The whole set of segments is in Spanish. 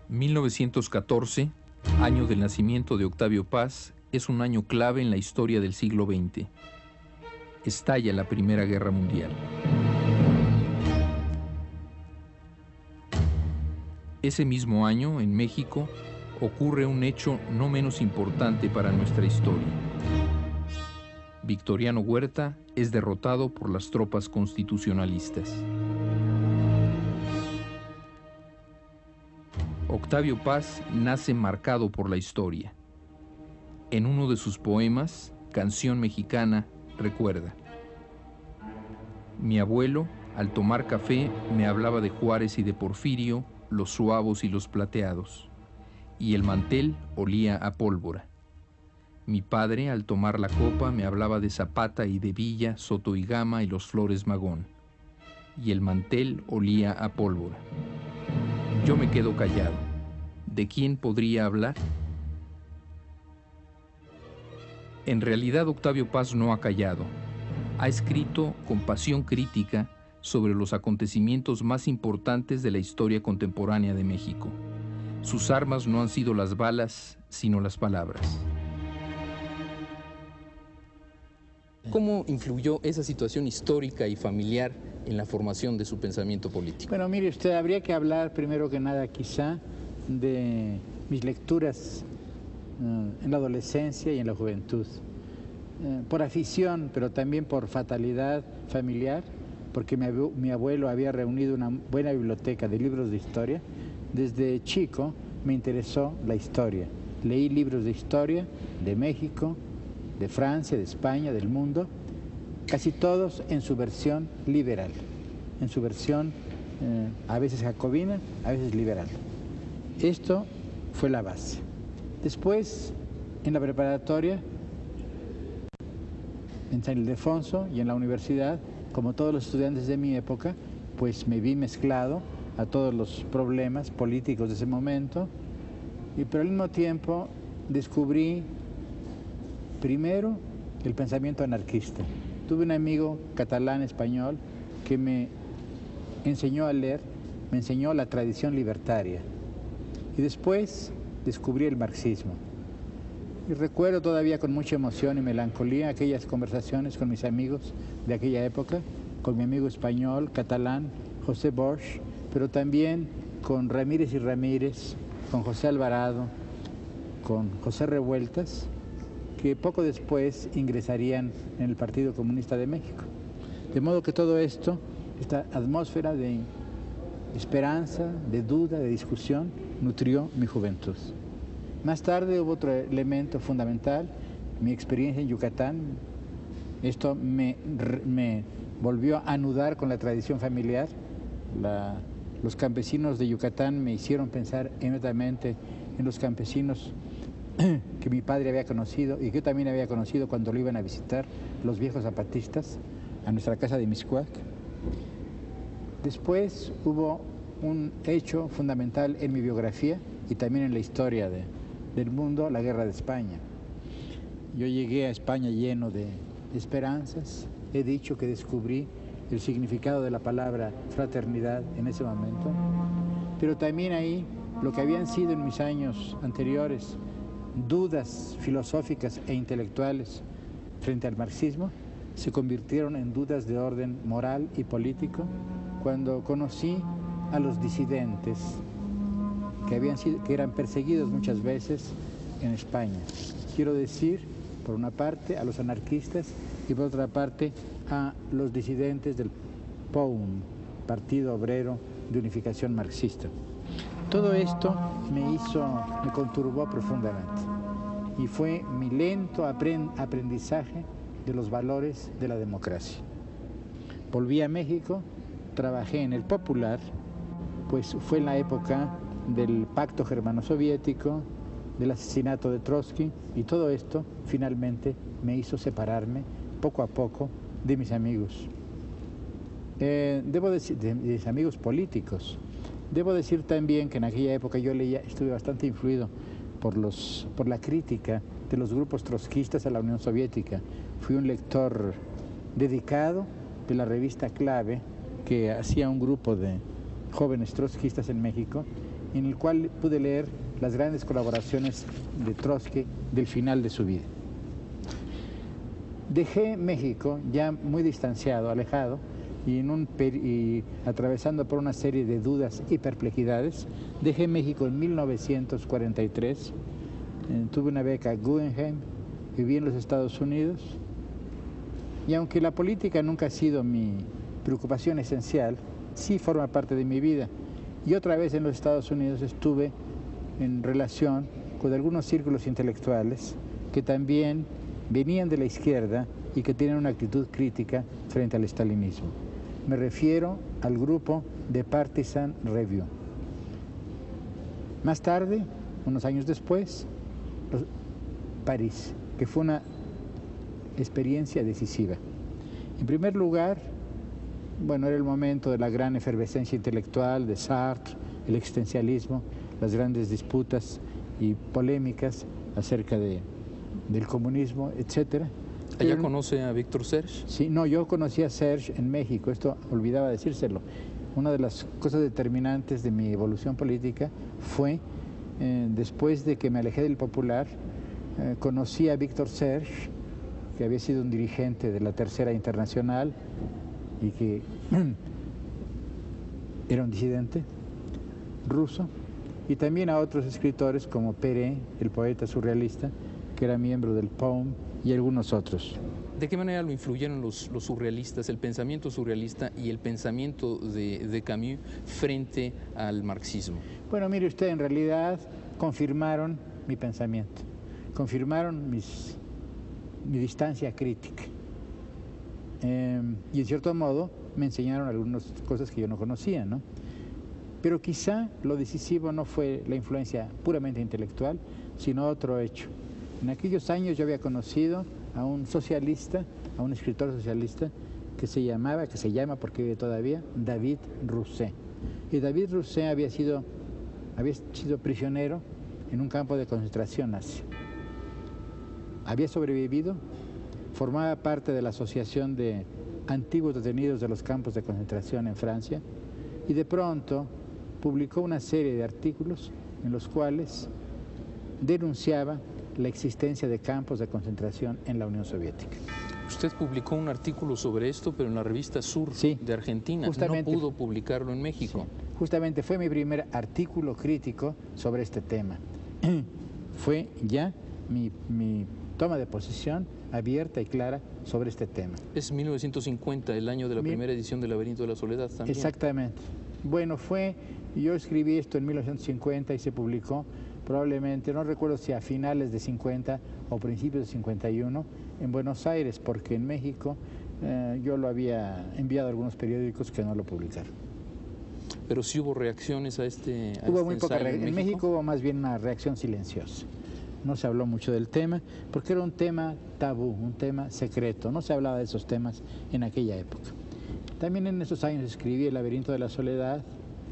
1914, año del nacimiento de Octavio Paz, es un año clave en la historia del siglo XX. Estalla la Primera Guerra Mundial. Ese mismo año, en México, ocurre un hecho no menos importante para nuestra historia. Victoriano Huerta es derrotado por las tropas constitucionalistas. Octavio Paz nace marcado por la historia. En uno de sus poemas, Canción Mexicana, recuerda: mi abuelo, al tomar café, me hablaba de Juárez y de Porfirio, los suavos y los plateados, y el mantel olía a pólvora. Mi padre, al tomar la copa, me hablaba de Zapata y de Villa, Soto y Gama y los Flores Magón, y el mantel olía a pólvora. Yo me quedo callado. ¿De quién podría hablar? En realidad, Octavio Paz no ha callado. Ha escrito con pasión crítica sobre los acontecimientos más importantes de la historia contemporánea de México. Sus armas no han sido las balas, sino las palabras. ¿Cómo influyó esa situación histórica y familiar en la formación de su pensamiento político? Bueno, mire usted, habría que hablar primero que nada quizá de mis lecturas en la adolescencia y en la juventud. Por afición, pero también por fatalidad familiar, porque mi abuelo había reunido una buena biblioteca de libros de historia. Desde chico me interesó la historia. Leí libros de historia de México, de Francia, de España, del mundo, casi todos en su versión liberal, en su versión a veces jacobina, a veces liberal. Esto fue la base. Después, en la preparatoria, en San Ildefonso y en la universidad, como todos los estudiantes de mi época, pues me vi mezclado a todos los problemas políticos de ese momento, pero al mismo tiempo descubrí primero el pensamiento anarquista. Tuve un amigo catalán español que me enseñó a leer, me enseñó la tradición libertaria, y después descubrí el marxismo. Y recuerdo todavía con mucha emoción y melancolía aquellas conversaciones con mis amigos de aquella época, con mi amigo español, catalán, José Bosch, pero también con Ramírez y Ramírez, con José Alvarado, con José Revueltas, que poco después ingresarían en el Partido Comunista de México. De modo que todo esto, esta atmósfera de esperanza, de duda, de discusión, nutrió mi juventud. Más tarde hubo otro elemento fundamental, mi experiencia en Yucatán. Esto me volvió a anudar con la tradición familiar. Los campesinos de Yucatán me hicieron pensar inmediatamente en los campesinos que mi padre había conocido y que yo también había conocido cuando lo iban a visitar los viejos zapatistas a nuestra casa de Mixcoac. Después hubo un hecho fundamental en mi biografía y también en la historia del mundo, la Guerra de España. Yo llegué a España lleno de esperanzas. He dicho que descubrí el significado de la palabra fraternidad en ese momento, pero también ahí lo que habían sido en mis años anteriores dudas filosóficas e intelectuales frente al marxismo se convirtieron en dudas de orden moral y político cuando conocí a los disidentes que eran perseguidos muchas veces en España. Quiero decir, por una parte, a los anarquistas y por otra parte, a los disidentes del POUM, Partido Obrero de Unificación Marxista. Todo esto me conturbó profundamente y fue mi lento aprendizaje de los valores de la democracia. Volví a México, trabajé en el Popular, pues fue en la época del pacto germano-soviético, del asesinato de Trotsky, y todo esto finalmente me hizo separarme poco a poco de mis amigos. Debo decir, de mis amigos políticos. Debo decir también que en aquella época yo estuve bastante influido por la crítica de los grupos trotskistas a la Unión Soviética. Fui un lector dedicado de la revista Clave que hacía un grupo de jóvenes trotskistas en México, en el cual pude leer las grandes colaboraciones de Trotsky del final de su vida. Dejé México ya muy distanciado, alejado, y atravesando por una serie de dudas y perplejidades. Dejé México en 1943, tuve una beca Guggenheim, viví en los Estados Unidos, y aunque la política nunca ha sido mi preocupación esencial, sí forma parte de mi vida. Y otra vez en los Estados Unidos estuve en relación con algunos círculos intelectuales que también venían de la izquierda y que tienen una actitud crítica frente al estalinismo. Me refiero al grupo The Partisan Review. Más tarde, unos años después, París, que fue una experiencia decisiva. En primer lugar, bueno, era el momento de la gran efervescencia intelectual de Sartre, el existencialismo, las grandes disputas y polémicas acerca del comunismo, etcétera. ¿Allá conoce a Víctor Serge? Sí, no, yo conocí a Serge en México, esto olvidaba decírselo. Una de las cosas determinantes de mi evolución política fue, después de que me alejé del Popular, conocí a Víctor Serge, que había sido un dirigente de la Tercera Internacional y que era un disidente ruso, y también a otros escritores como Peré, el poeta surrealista, que era miembro del POUM, y algunos otros. ¿De qué manera lo influyeron los surrealistas, el pensamiento surrealista y el pensamiento de Camus frente al marxismo? Bueno, mire usted, en realidad confirmaron mi pensamiento, confirmaron mi distancia crítica. Y en cierto modo me enseñaron algunas cosas que yo no conocía, ¿no? Pero quizá lo decisivo no fue la influencia puramente intelectual, sino otro hecho. En aquellos años yo había conocido a un socialista, a un escritor socialista que se llama porque vive todavía, David Rousset. Y David Rousset había sido prisionero en un campo de concentración nazi. Había sobrevivido, formaba parte de la asociación de antiguos detenidos de los campos de concentración en Francia, y de pronto publicó una serie de artículos en los cuales denunciaba la existencia de campos de concentración en la Unión Soviética. Usted publicó un artículo sobre esto, pero en la revista Sur de Argentina. No pudo publicarlo en México. Sí, justamente fue mi primer artículo crítico sobre este tema. Fue ya mi toma de posición abierta y clara sobre este tema. Es 1950, el año de la primera edición del Laberinto de la Soledad también. Exactamente. Bueno, yo escribí esto en 1950 y se publicó probablemente, no recuerdo si a finales de 50 o principios de 51, en Buenos Aires, porque en México yo lo había enviado a algunos periódicos que no lo publicaron. Pero sí hubo reacciones a este Hubo muy poca reacción. En México hubo más bien una reacción silenciosa. No se habló mucho del tema, porque era un tema tabú, un tema secreto. No se hablaba de esos temas en aquella época. También en esos años escribí El Laberinto de la Soledad,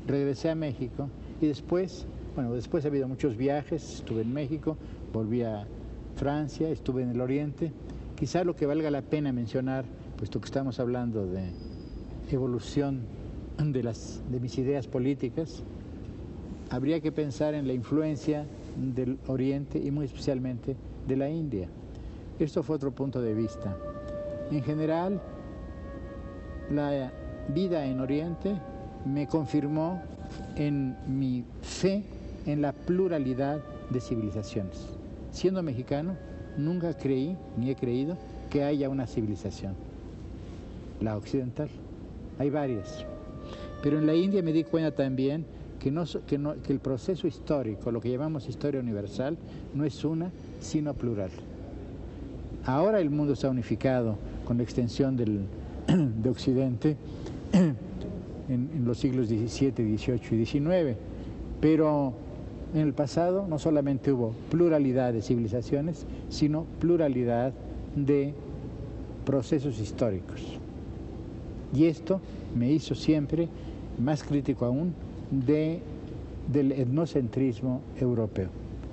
regresé a México y después ha habido muchos viajes, estuve en México, volví a Francia, estuve en el Oriente. Quizá lo que valga la pena mencionar, puesto que estamos hablando de evolución de mis ideas políticas, habría que pensar en la influencia del Oriente y muy especialmente de la India. Esto fue otro punto de vista. En general, la vida en Oriente me confirmó en mi fe en la pluralidad de civilizaciones. Siendo mexicano, nunca creí, ni he creído, que haya una civilización, la occidental. Hay varias. Pero en la India me di cuenta también que el proceso histórico, lo que llamamos historia universal, no es una, sino plural. Ahora el mundo está unificado con la extensión de Occidente en los siglos XVII, XVIII y XIX, pero en el pasado no solamente hubo pluralidad de civilizaciones, sino pluralidad de procesos históricos. Y esto me hizo siempre más crítico aún del etnocentrismo europeo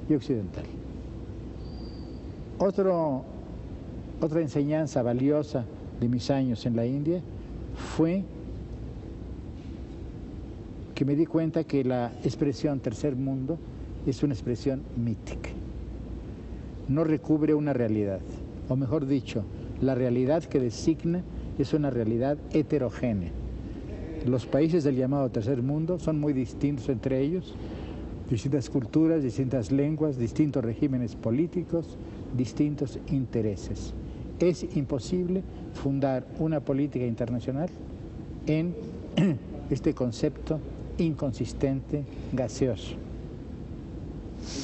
y occidental. Otra enseñanza valiosa de mis años en la India fue que me di cuenta que la expresión tercer mundo es una expresión mítica. No recubre una realidad, o mejor dicho, la realidad que designa es una realidad heterogénea. Los países del llamado tercer mundo son muy distintos entre ellos, distintas culturas, distintas lenguas, distintos regímenes políticos, distintos intereses. Es imposible fundar una política internacional en este concepto inconsistente, gaseoso.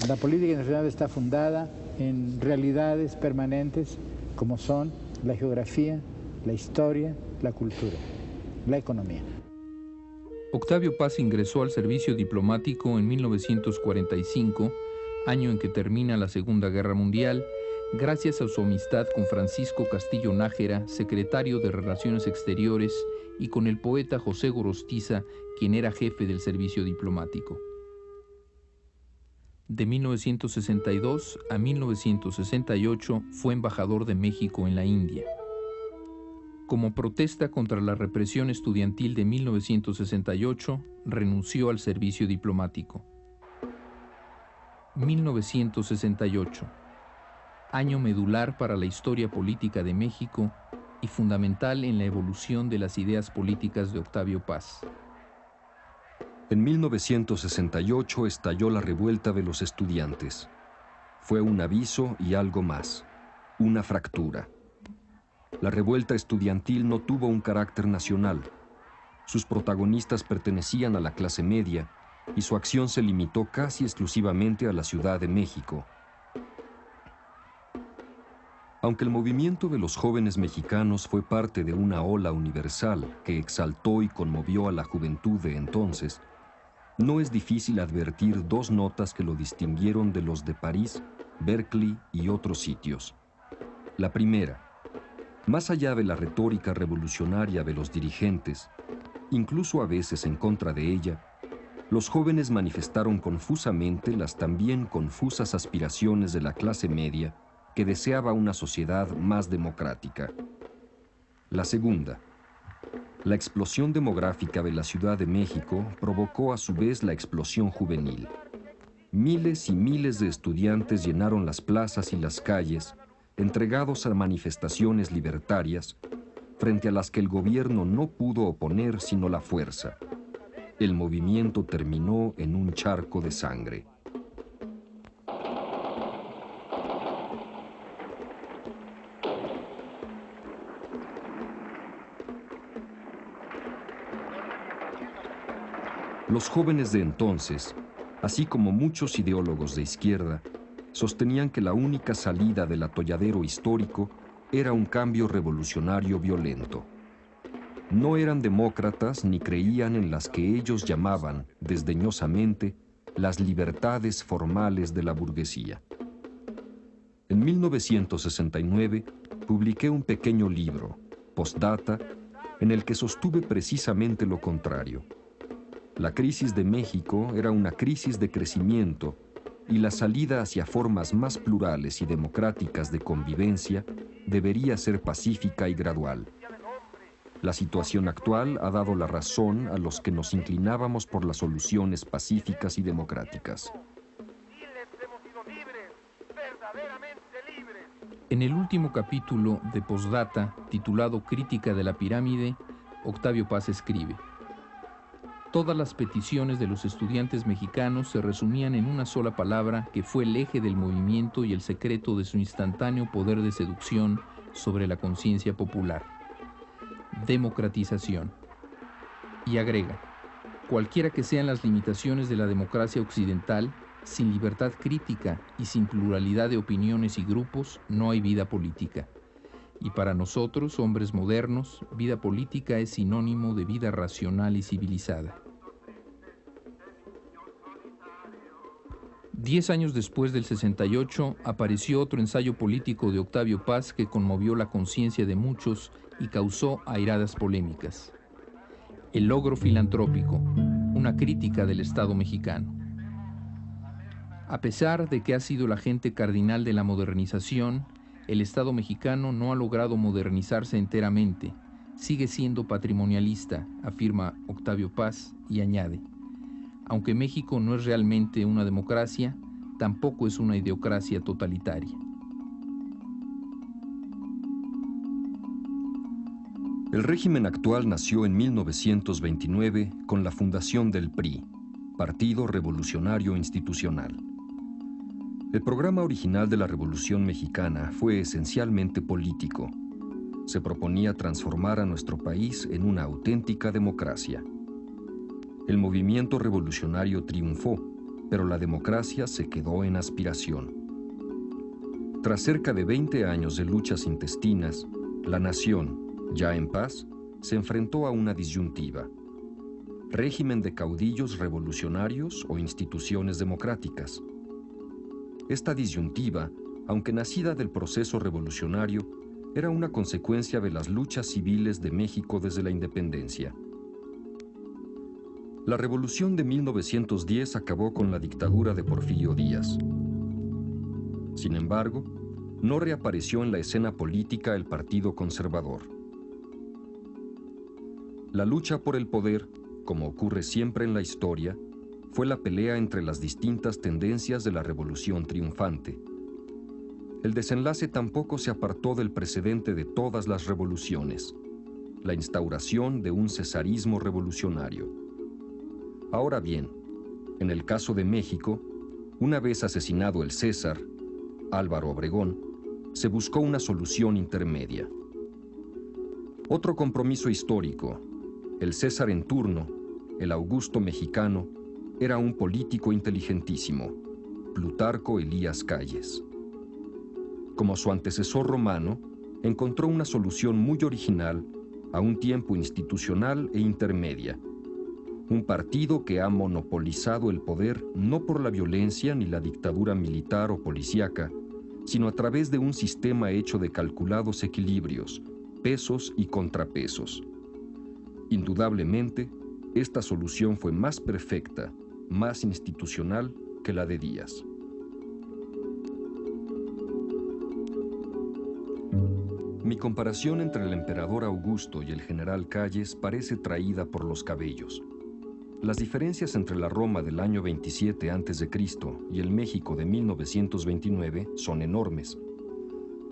La política internacional está fundada en realidades permanentes como son la geografía, la historia, la cultura, la economía. Octavio Paz ingresó al servicio diplomático en 1945, año en que termina la Segunda Guerra Mundial, gracias a su amistad con Francisco Castillo Nájera, secretario de Relaciones Exteriores, y con el poeta José Gorostiza, quien era jefe del servicio diplomático. De 1962 a 1968 fue embajador de México en la India. Como protesta contra la represión estudiantil de 1968, renunció al servicio diplomático. 1968, año medular para la historia política de México y fundamental en la evolución de las ideas políticas de Octavio Paz. En 1968 estalló la revuelta de los estudiantes. Fue un aviso y algo más, una fractura. La revuelta estudiantil no tuvo un carácter nacional. Sus protagonistas pertenecían a la clase media y su acción se limitó casi exclusivamente a la Ciudad de México. Aunque el movimiento de los jóvenes mexicanos fue parte de una ola universal que exaltó y conmovió a la juventud de entonces, no es difícil advertir dos notas que lo distinguieron de los de París, Berkeley y otros sitios. La primera, más allá de la retórica revolucionaria de los dirigentes, incluso a veces en contra de ella, los jóvenes manifestaron confusamente las también confusas aspiraciones de la clase media que deseaba una sociedad más democrática. La segunda, la explosión demográfica de la Ciudad de México provocó a su vez la explosión juvenil. Miles y miles de estudiantes llenaron las plazas y las calles, entregados a manifestaciones libertarias, frente a las que el gobierno no pudo oponer sino la fuerza. El movimiento terminó en un charco de sangre. Los jóvenes de entonces, así como muchos ideólogos de izquierda, sostenían que la única salida del atolladero histórico era un cambio revolucionario violento. No eran demócratas ni creían en las que ellos llamaban, desdeñosamente, las libertades formales de la burguesía. En 1969 publiqué un pequeño libro, Postdata, en el que sostuve precisamente lo contrario. La crisis de México era una crisis de crecimiento y la salida hacia formas más plurales y democráticas de convivencia debería ser pacífica y gradual. La situación actual ha dado la razón a los que nos inclinábamos por las soluciones pacíficas y democráticas. En el último capítulo de Postdata, titulado Crítica de la pirámide, Octavio Paz escribe: todas las peticiones de los estudiantes mexicanos se resumían en una sola palabra que fue el eje del movimiento y el secreto de su instantáneo poder de seducción sobre la conciencia popular: democratización. Y agrega: cualquiera que sean las limitaciones de la democracia occidental, sin libertad crítica y sin pluralidad de opiniones y grupos, no hay vida política. Y para nosotros, hombres modernos, vida política es sinónimo de vida racional y civilizada. 10 años después del 68, apareció otro ensayo político de Octavio Paz que conmovió la conciencia de muchos y causó airadas polémicas: El logro filantrópico, una crítica del Estado mexicano. A pesar de que ha sido el agente cardinal de la modernización, el Estado mexicano no ha logrado modernizarse enteramente. Sigue siendo patrimonialista, afirma Octavio Paz, y añade: Aunque México no es realmente una democracia, tampoco es una idiocracia totalitaria. El régimen actual nació en 1929 con la fundación del PRI, Partido Revolucionario Institucional. El programa original de la Revolución Mexicana fue esencialmente político. Se proponía transformar a nuestro país en una auténtica democracia. El movimiento revolucionario triunfó, pero la democracia se quedó en aspiración. Tras cerca de 20 años de luchas intestinas, la nación, ya en paz, se enfrentó a una disyuntiva: régimen de caudillos revolucionarios o instituciones democráticas. Esta disyuntiva, aunque nacida del proceso revolucionario, era una consecuencia de las luchas civiles de México desde la independencia. La revolución de 1910 acabó con la dictadura de Porfirio Díaz. Sin embargo, no reapareció en la escena política el Partido Conservador. La lucha por el poder, como ocurre siempre en la historia, fue la pelea entre las distintas tendencias de la revolución triunfante. El desenlace tampoco se apartó del precedente de todas las revoluciones: la instauración de un cesarismo revolucionario. Ahora bien, en el caso de México, una vez asesinado el César, Álvaro Obregón, se buscó una solución intermedia. Otro compromiso histórico: el César en turno, el Augusto mexicano, era un político inteligentísimo, Plutarco Elías Calles. Como su antecesor romano, encontró una solución muy original a un tiempo institucional e intermedia: un partido que ha monopolizado el poder no por la violencia ni la dictadura militar o policíaca, sino a través de un sistema hecho de calculados equilibrios, pesos y contrapesos. Indudablemente, esta solución fue más perfecta, más institucional que la de Díaz. Mi comparación entre el emperador Augusto y el general Calles parece traída por los cabellos. Las diferencias entre la Roma del año 27 a.C. y el México de 1929 son enormes.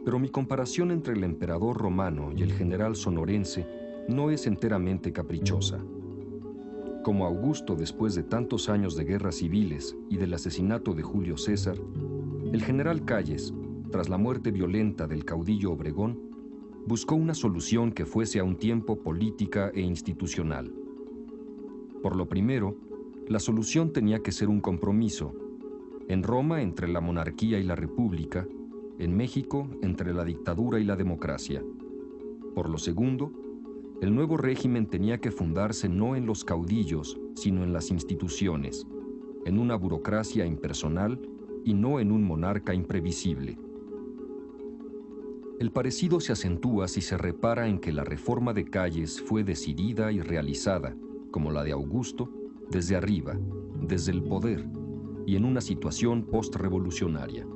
Pero mi comparación entre el emperador romano y el general sonorense no es enteramente caprichosa. Como Augusto, después de tantos años de guerras civiles y del asesinato de Julio César, el general Calles, tras la muerte violenta del caudillo Obregón, buscó una solución que fuese a un tiempo política e institucional. Por lo primero, la solución tenía que ser un compromiso: en Roma entre la monarquía y la república, en México entre la dictadura y la democracia. Por lo segundo, el nuevo régimen tenía que fundarse no en los caudillos, sino en las instituciones, en una burocracia impersonal y no en un monarca imprevisible. El parecido se acentúa si se repara en que la reforma de Calles fue decidida y realizada, como la de Augusto, desde arriba, desde el poder, y en una situación postrevolucionaria.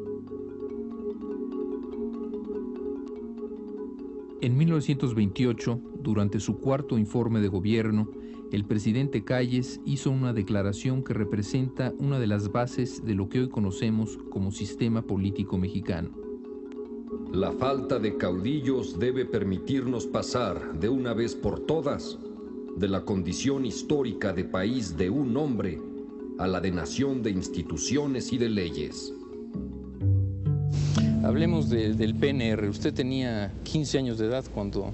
En 1928, durante su cuarto informe de gobierno, el presidente Calles hizo una declaración que representa una de las bases de lo que hoy conocemos como sistema político mexicano. La falta de caudillos debe permitirnos pasar de una vez por todas de la condición histórica de país de un hombre a la de nación de instituciones y de leyes. Hablemos del PNR. Usted tenía 15 años de edad cuando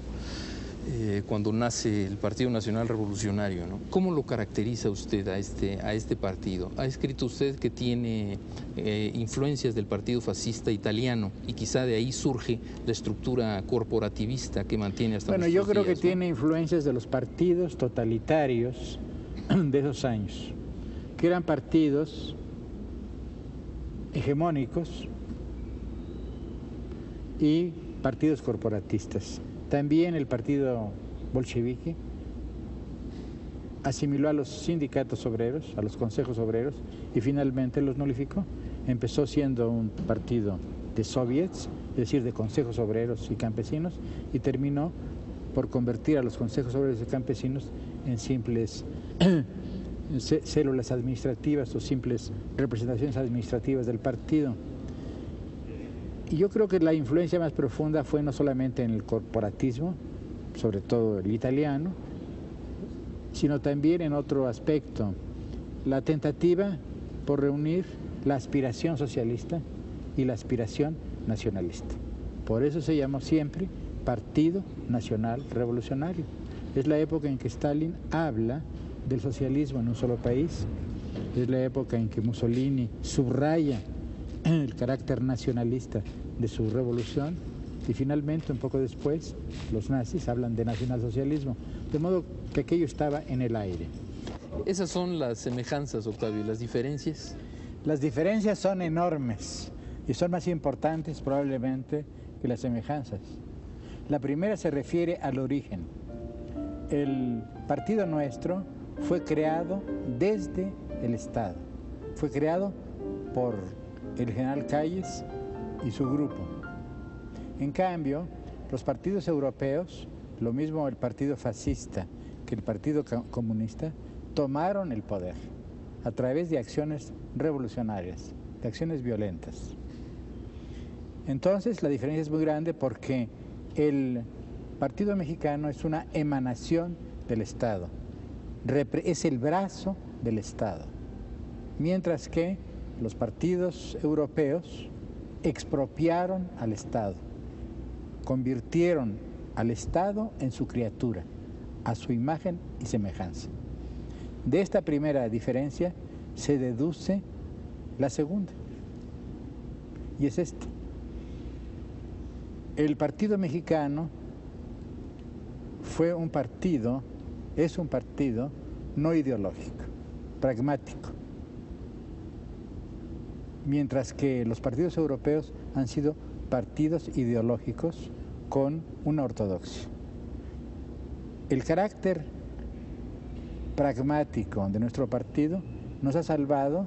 nace el Partido Nacional Revolucionario, ¿no? ¿Cómo lo caracteriza usted a este partido? Ha escrito usted que tiene influencias del partido fascista italiano y quizá de ahí surge la estructura corporativista que mantiene hasta nuestros días. Bueno, yo creo que ¿no? tiene influencias de los partidos totalitarios de esos años, que eran partidos hegemónicos y partidos corporatistas. También el partido bolchevique asimiló a los sindicatos obreros, a los consejos obreros, y finalmente los nulificó. Empezó siendo un partido de soviets, es decir, de consejos obreros y campesinos, y terminó por convertir a los consejos obreros y campesinos en simples células administrativas o simples representaciones administrativas del partido. Y yo creo que la influencia más profunda fue no solamente en el corporatismo, sobre todo el italiano, sino también en otro aspecto, la tentativa por reunir la aspiración socialista y la aspiración nacionalista. Por eso se llamó siempre Partido Nacional Revolucionario. Es la época en que Stalin habla del socialismo en un solo país, es la época en que Mussolini subraya el carácter nacionalista de su revolución y finalmente, un poco después, los nazis hablan de nacionalsocialismo, de modo que aquello estaba en el aire. Esas son las semejanzas, Octavio, ¿las diferencias? Las diferencias son enormes y son más importantes probablemente que las semejanzas. La primera se refiere al origen. El partido nuestro fue creado desde el Estado, fue creado por el general Calles y su grupo. En cambio, los partidos europeos, lo mismo el partido fascista que el partido comunista, tomaron el poder a través de acciones revolucionarias, de acciones violentas. Entonces, la diferencia es muy grande porque el Partido Mexicano es una emanación del Estado, es el brazo del Estado, mientras que los partidos europeos expropiaron al Estado, convirtieron al Estado en su criatura, a su imagen y semejanza. De esta primera diferencia se deduce la segunda, y es esta. El Partido Mexicano es un partido no ideológico, pragmático, mientras que los partidos europeos han sido partidos ideológicos con una ortodoxia. El carácter pragmático de nuestro partido nos ha salvado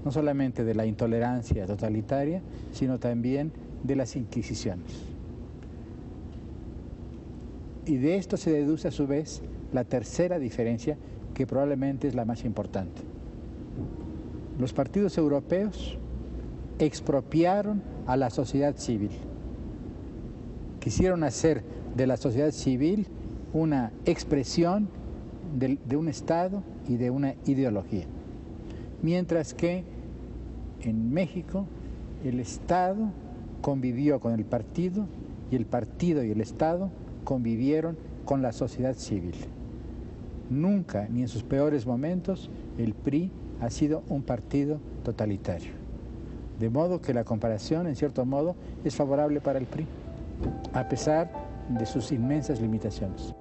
no solamente de la intolerancia totalitaria, sino también de las inquisiciones. Y de esto se deduce a su vez la tercera diferencia, que probablemente es la más importante. Los partidos europeos expropiaron a la sociedad civil. Quisieron hacer de la sociedad civil una expresión de un Estado y de una ideología. Mientras que en México el Estado convivió con el partido y el partido y el Estado convivieron con la sociedad civil. Nunca, ni en sus peores momentos, el PRI ha sido un partido totalitario. De modo que la comparación, en cierto modo, es favorable para el PRI, a pesar de sus inmensas limitaciones.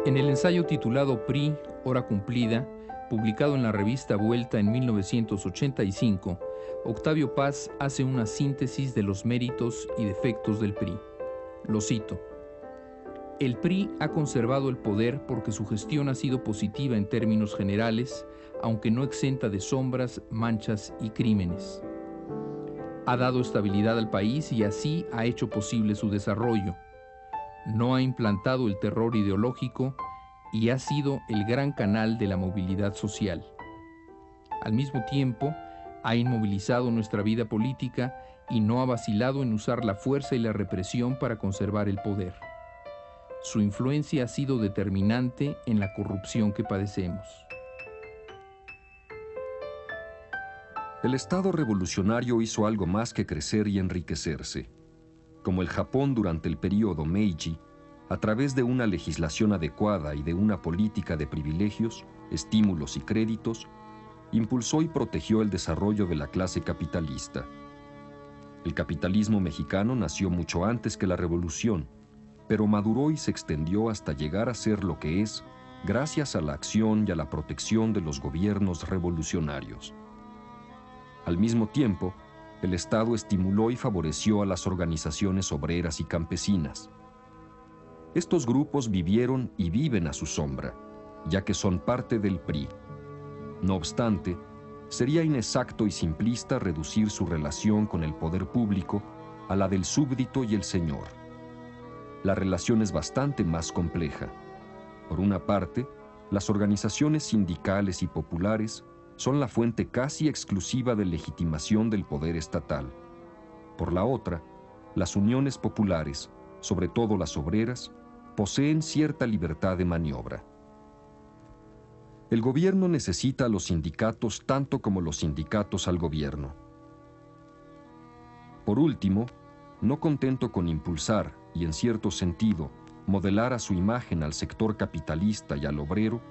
En el ensayo titulado PRI, Hora Cumplida, publicado en la revista Vuelta en 1985, Octavio Paz hace una síntesis de los méritos y defectos del PRI. Lo cito: el PRI ha conservado el poder porque su gestión ha sido positiva en términos generales, aunque no exenta de sombras, manchas y crímenes. Ha dado estabilidad al país y así ha hecho posible su desarrollo. No ha implantado el terror ideológico y ha sido el gran canal de la movilidad social. Al mismo tiempo, ha inmovilizado nuestra vida política y no ha vacilado en usar la fuerza y la represión para conservar el poder. Su influencia ha sido determinante en la corrupción que padecemos. El Estado revolucionario hizo algo más que crecer y enriquecerse. Como el Japón durante el período Meiji, a través de una legislación adecuada y de una política de privilegios, estímulos y créditos, impulsó y protegió el desarrollo de la clase capitalista. El capitalismo mexicano nació mucho antes que la revolución, pero maduró y se extendió hasta llegar a ser lo que es gracias a la acción y a la protección de los gobiernos revolucionarios. Al mismo tiempo, el Estado estimuló y favoreció a las organizaciones obreras y campesinas. Estos grupos vivieron y viven a su sombra, ya que son parte del PRI. No obstante, sería inexacto y simplista reducir su relación con el poder público a la del súbdito y el señor. La relación es bastante más compleja. Por una parte, las organizaciones sindicales y populares son la fuente casi exclusiva de legitimación del poder estatal. Por la otra, las uniones populares, sobre todo las obreras, poseen cierta libertad de maniobra. El gobierno necesita a los sindicatos tanto como los sindicatos al gobierno. Por último, no contento con impulsar y, en cierto sentido, modelar a su imagen al sector capitalista y al obrero,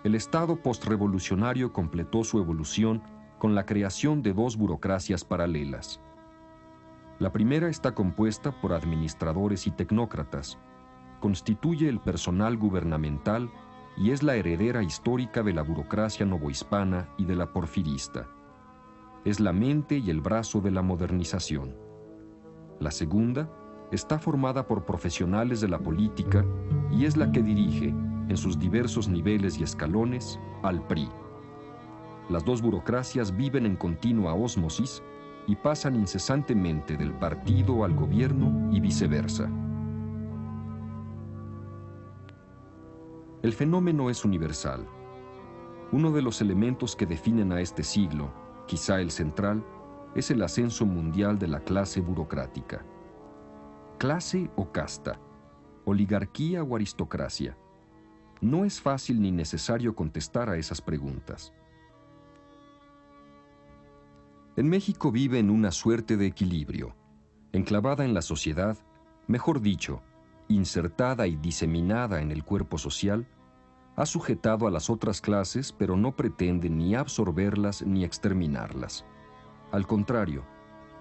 el Estado postrevolucionario completó su evolución con la creación de dos burocracias paralelas. La primera está compuesta por administradores y tecnócratas, constituye el personal gubernamental y es la heredera histórica de la burocracia novohispana y de la porfirista. Es la mente y el brazo de la modernización. La segunda está formada por profesionales de la política y es la que dirige, en sus diversos niveles y escalones, al PRI. Las dos burocracias viven en continua ósmosis y pasan incesantemente del partido al gobierno y viceversa. El fenómeno es universal. Uno de los elementos que definen a este siglo, quizá el central, es el ascenso mundial de la clase burocrática. ¿Clase o casta? ¿Oligarquía o aristocracia? No es fácil ni necesario contestar a esas preguntas. En México vive en una suerte de equilibrio, enclavada en la sociedad, mejor dicho, insertada y diseminada en el cuerpo social, ha sujetado a las otras clases, pero no pretende ni absorberlas ni exterminarlas. Al contrario,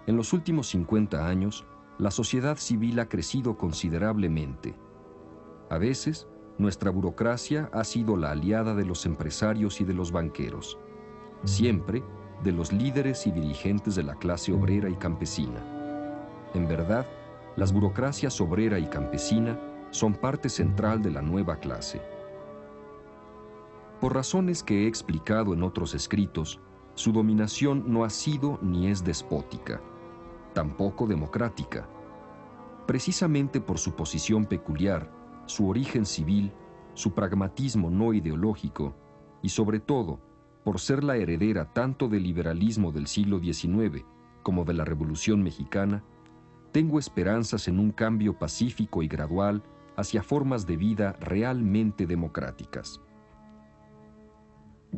en los últimos 50 años, la sociedad civil ha crecido considerablemente. A veces, nuestra burocracia ha sido la aliada de los empresarios y de los banqueros, siempre de los líderes y dirigentes de la clase obrera y campesina. En verdad, las burocracias obrera y campesina son parte central de la nueva clase. Por razones que he explicado en otros escritos, su dominación no ha sido ni es despótica, tampoco democrática. Precisamente por su posición peculiar, su origen civil, su pragmatismo no ideológico y, sobre todo, por ser la heredera tanto del liberalismo del siglo XIX como de la Revolución Mexicana, tengo esperanzas en un cambio pacífico y gradual hacia formas de vida realmente democráticas.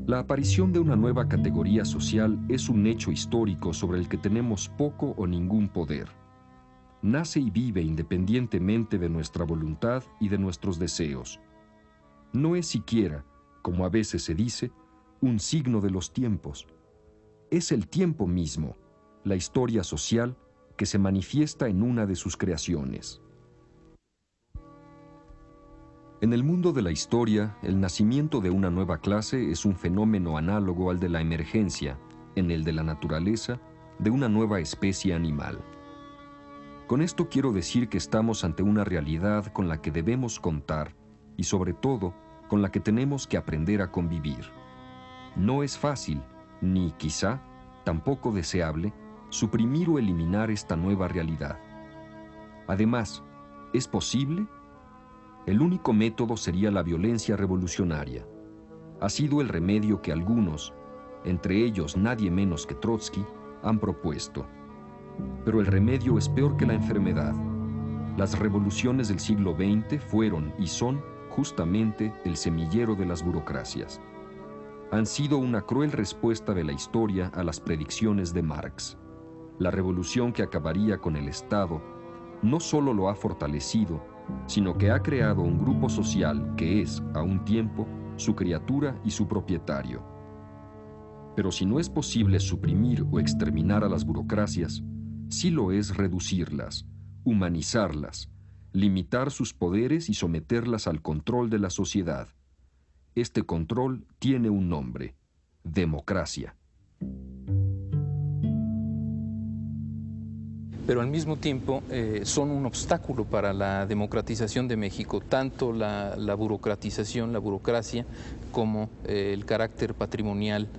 La aparición de una nueva categoría social es un hecho histórico sobre el que tenemos poco o ningún poder. Nace y vive independientemente de nuestra voluntad y de nuestros deseos. No es siquiera, como a veces se dice, un signo de los tiempos. Es el tiempo mismo, la historia social, que se manifiesta en una de sus creaciones. En el mundo de la historia, el nacimiento de una nueva clase es un fenómeno análogo al de la emergencia, en el de la naturaleza, de una nueva especie animal. Con esto quiero decir que estamos ante una realidad con la que debemos contar y, sobre todo, con la que tenemos que aprender a convivir. No es fácil, ni quizá, tampoco deseable, suprimir o eliminar esta nueva realidad. Además, ¿es posible? El único método sería la violencia revolucionaria. Ha sido el remedio que algunos, entre ellos nadie menos que Trotsky, han propuesto. Pero el remedio es peor que la enfermedad. Las revoluciones del siglo XX fueron y son justamente el semillero de las burocracias. Han sido una cruel respuesta de la historia a las predicciones de Marx. La revolución que acabaría con el Estado no solo lo ha fortalecido, sino que ha creado un grupo social que es, a un tiempo, su criatura y su propietario. Pero si no es posible suprimir o exterminar a las burocracias, sí lo es reducirlas, humanizarlas, limitar sus poderes y someterlas al control de la sociedad. Este control tiene un nombre: democracia. Pero al mismo tiempo son un obstáculo para la democratización de México, tanto la burocratización, la burocracia, como el carácter patrimonial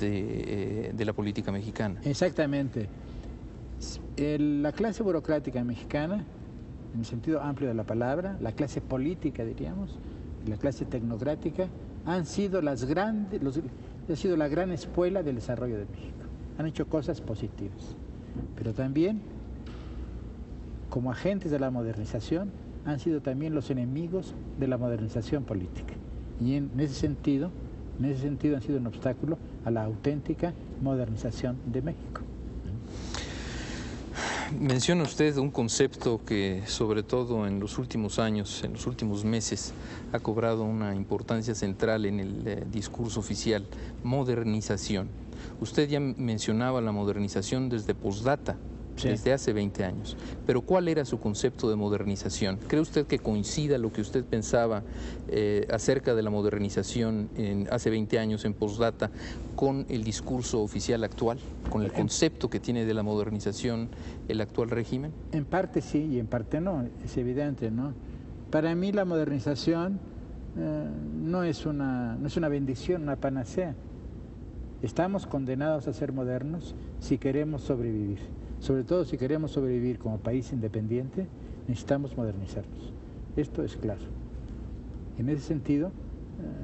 de la política mexicana. Exactamente. La clase burocrática mexicana, en el sentido amplio de la palabra, la clase política, diríamos, la clase tecnocrática, han sido ha sido la gran espuela del desarrollo de México. Han hecho cosas positivas, pero también, como agentes de la modernización, han sido también los enemigos de la modernización política. Y en ese sentido han sido un obstáculo a la auténtica modernización de México. Menciona usted un concepto que, sobre todo en los últimos años, en los últimos meses, ha cobrado una importancia central en el discurso oficial: modernización. Usted ya mencionaba la modernización desde Postdata, sí, desde hace 20 años. Pero ¿cuál era su concepto de modernización? ¿Cree usted que coincida lo que usted pensaba acerca de la modernización hace 20 años en Postdata con el discurso oficial actual, con el concepto que tiene de la modernización el actual régimen? En parte sí y en parte no, es evidente, ¿no? Para mí la modernización no es una bendición, una panacea. Estamos condenados a ser modernos si queremos sobrevivir. Sobre todo si queremos sobrevivir como país independiente, necesitamos modernizarnos. Esto es claro. En ese sentido,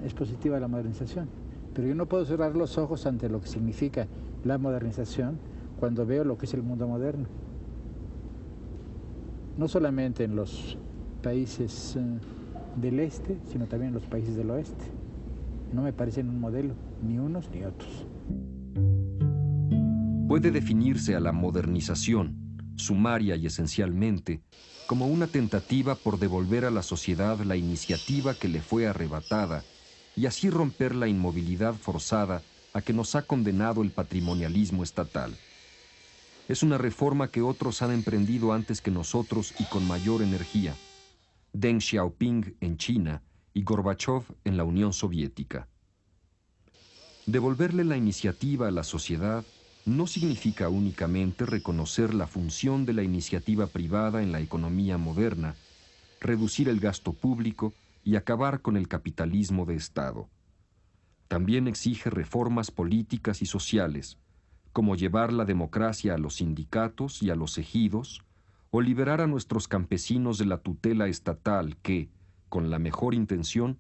es positiva la modernización. Pero yo no puedo cerrar los ojos ante lo que significa la modernización cuando veo lo que es el mundo moderno. No solamente en los países del este, sino también en los países del oeste. No me parecen un modelo, ni unos ni otros. Puede definirse a la modernización, sumaria y esencialmente, como una tentativa por devolver a la sociedad la iniciativa que le fue arrebatada y así romper la inmovilidad forzada a que nos ha condenado el patrimonialismo estatal. Es una reforma que otros han emprendido antes que nosotros y con mayor energía: Deng Xiaoping en China y Gorbachov en la Unión Soviética. Devolverle la iniciativa a la sociedad no significa únicamente reconocer la función de la iniciativa privada en la economía moderna, reducir el gasto público y acabar con el capitalismo de Estado. También exige reformas políticas y sociales, como llevar la democracia a los sindicatos y a los ejidos, o liberar a nuestros campesinos de la tutela estatal que, con la mejor intención,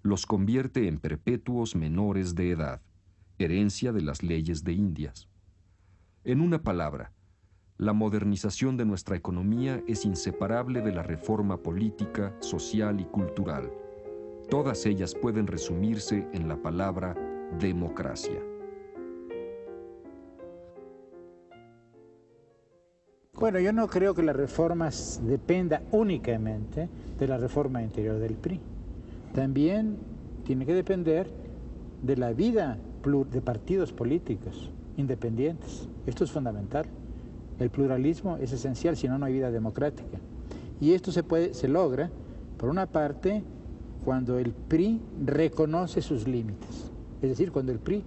los convierte en perpetuos menores de edad, herencia de las leyes de Indias. En una palabra, la modernización de nuestra economía es inseparable de la reforma política, social y cultural. Todas ellas pueden resumirse en la palabra democracia. Bueno, yo no creo que las reformas dependa únicamente de la reforma interior del PRI. También tiene que depender de la vida de partidos políticos independientes. Esto es fundamental. El pluralismo es esencial, si no, no hay vida democrática. Y esto se logra, por una parte, cuando el PRI reconoce sus límites. Es decir, cuando el PRI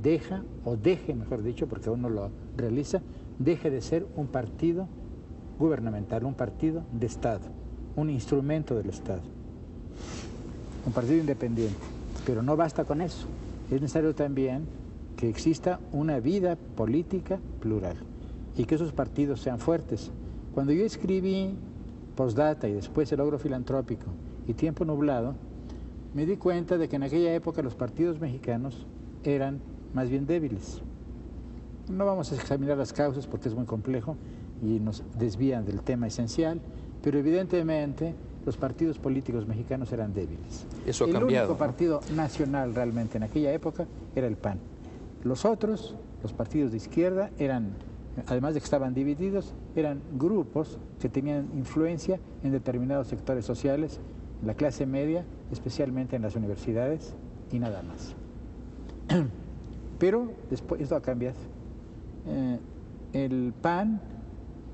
deje, mejor dicho, porque aún no lo realiza, deje de ser un partido gubernamental, un partido de Estado, un instrumento del Estado, un partido independiente. Pero no basta con eso. Es necesario también que exista una vida política plural y que esos partidos sean fuertes. Cuando yo escribí Postdata y después El Logro Filantrópico y Tiempo Nublado, me di cuenta de que en aquella época los partidos mexicanos eran más bien débiles. No vamos a examinar las causas porque es muy complejo y nos desvían del tema esencial, pero evidentemente los partidos políticos mexicanos eran débiles. Eso ha cambiado. El único partido nacional realmente en aquella época era el PAN. Los otros, los partidos de izquierda, eran, además de que estaban divididos, eran grupos que tenían influencia en determinados sectores sociales, en la clase media, especialmente en las universidades, y nada más. Pero después esto ha cambiado. El PAN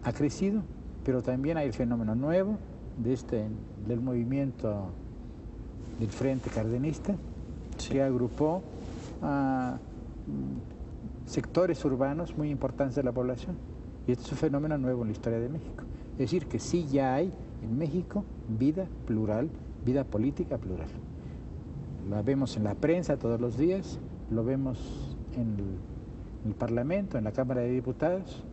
ha crecido, pero también hay el fenómeno nuevo del movimiento del Frente Cardenista, sí, que agrupó a sectores urbanos muy importantes de la población. Y este es un fenómeno nuevo en la historia de México. Es decir, que sí ya hay en México vida plural, vida política plural. La vemos en la prensa todos los días, lo vemos en el Parlamento, en la Cámara de Diputados,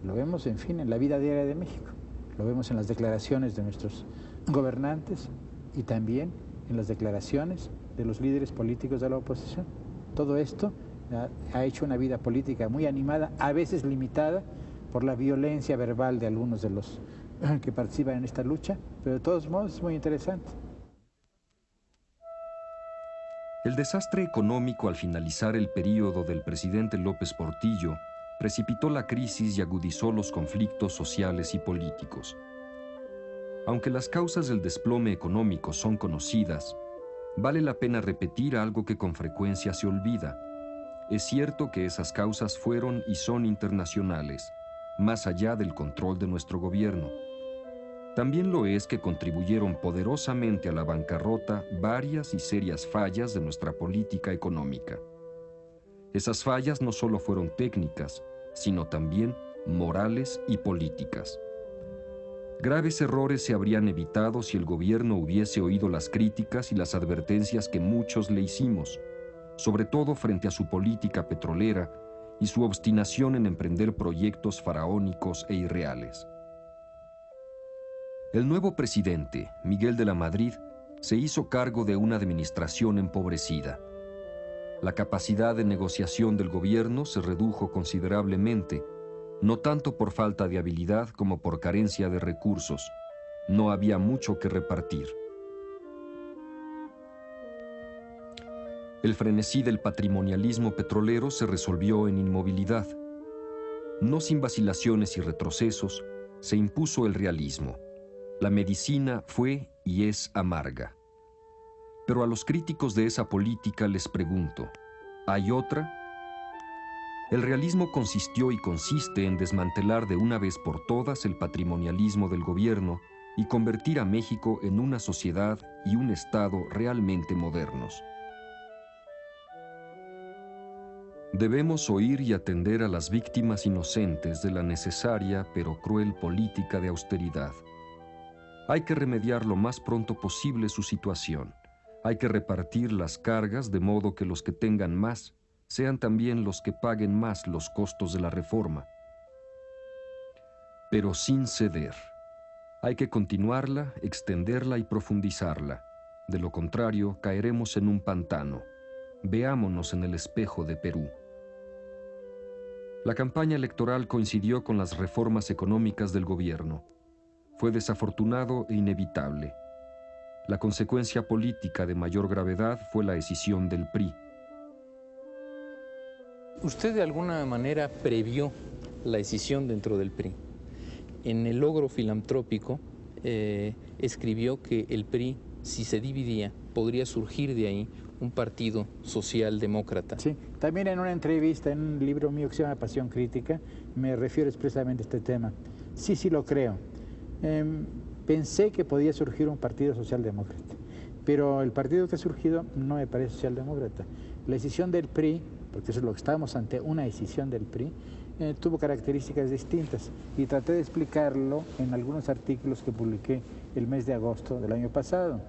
lo vemos, en fin, en la vida diaria de México. Lo vemos en las declaraciones de nuestros gobernantes y también en las declaraciones de los líderes políticos de la oposición. Todo esto ha hecho una vida política muy animada, a veces limitada por la violencia verbal de algunos de los que participan en esta lucha, pero de todos modos es muy interesante. El desastre económico al finalizar el período del presidente López Portillo precipitó la crisis y agudizó los conflictos sociales y políticos. Aunque las causas del desplome económico son conocidas, vale la pena repetir algo que con frecuencia se olvida. Es cierto que esas causas fueron y son internacionales, más allá del control de nuestro gobierno. También lo es que contribuyeron poderosamente a la bancarrota varias y serias fallas de nuestra política económica. Esas fallas no solo fueron técnicas, sino también morales y políticas. Graves errores se habrían evitado si el gobierno hubiese oído las críticas y las advertencias que muchos le hicimos, sobre todo frente a su política petrolera y su obstinación en emprender proyectos faraónicos e irreales. El nuevo presidente, Miguel de la Madrid, se hizo cargo de una administración empobrecida. La capacidad de negociación del gobierno se redujo considerablemente, no tanto por falta de habilidad como por carencia de recursos. No había mucho que repartir. El frenesí del patrimonialismo petrolero se resolvió en inmovilidad. No sin vacilaciones y retrocesos, se impuso el realismo. La medicina fue y es amarga. Pero a los críticos de esa política les pregunto, ¿hay otra? El realismo consistió y consiste en desmantelar de una vez por todas el patrimonialismo del gobierno y convertir a México en una sociedad y un Estado realmente modernos. Debemos oír y atender a las víctimas inocentes de la necesaria pero cruel política de austeridad. Hay que remediar lo más pronto posible su situación. Hay que repartir las cargas de modo que los que tengan más sean también los que paguen más los costos de la reforma. Pero sin ceder. Hay que continuarla, extenderla y profundizarla. De lo contrario, caeremos en un pantano. Veámonos en el espejo de Perú. La campaña electoral coincidió con las reformas económicas del gobierno. Fue desafortunado e inevitable. La consecuencia política de mayor gravedad fue la escisión del PRI. ¿Usted de alguna manera previó la escisión dentro del PRI? En el logro filantrópico escribió que el PRI, si se dividía, podría surgir de ahí un partido socialdemócrata. Sí, también en una entrevista, en un libro mío que se llama Pasión Crítica, me refiero expresamente a este tema. Sí lo creo. Pensé que podía surgir un partido socialdemócrata, pero el partido que ha surgido no me parece socialdemócrata. La escisión del PRI, porque eso es lo que estábamos ante, una escisión del PRI, tuvo características distintas y traté de explicarlo en algunos artículos que publiqué el mes de agosto del año pasado.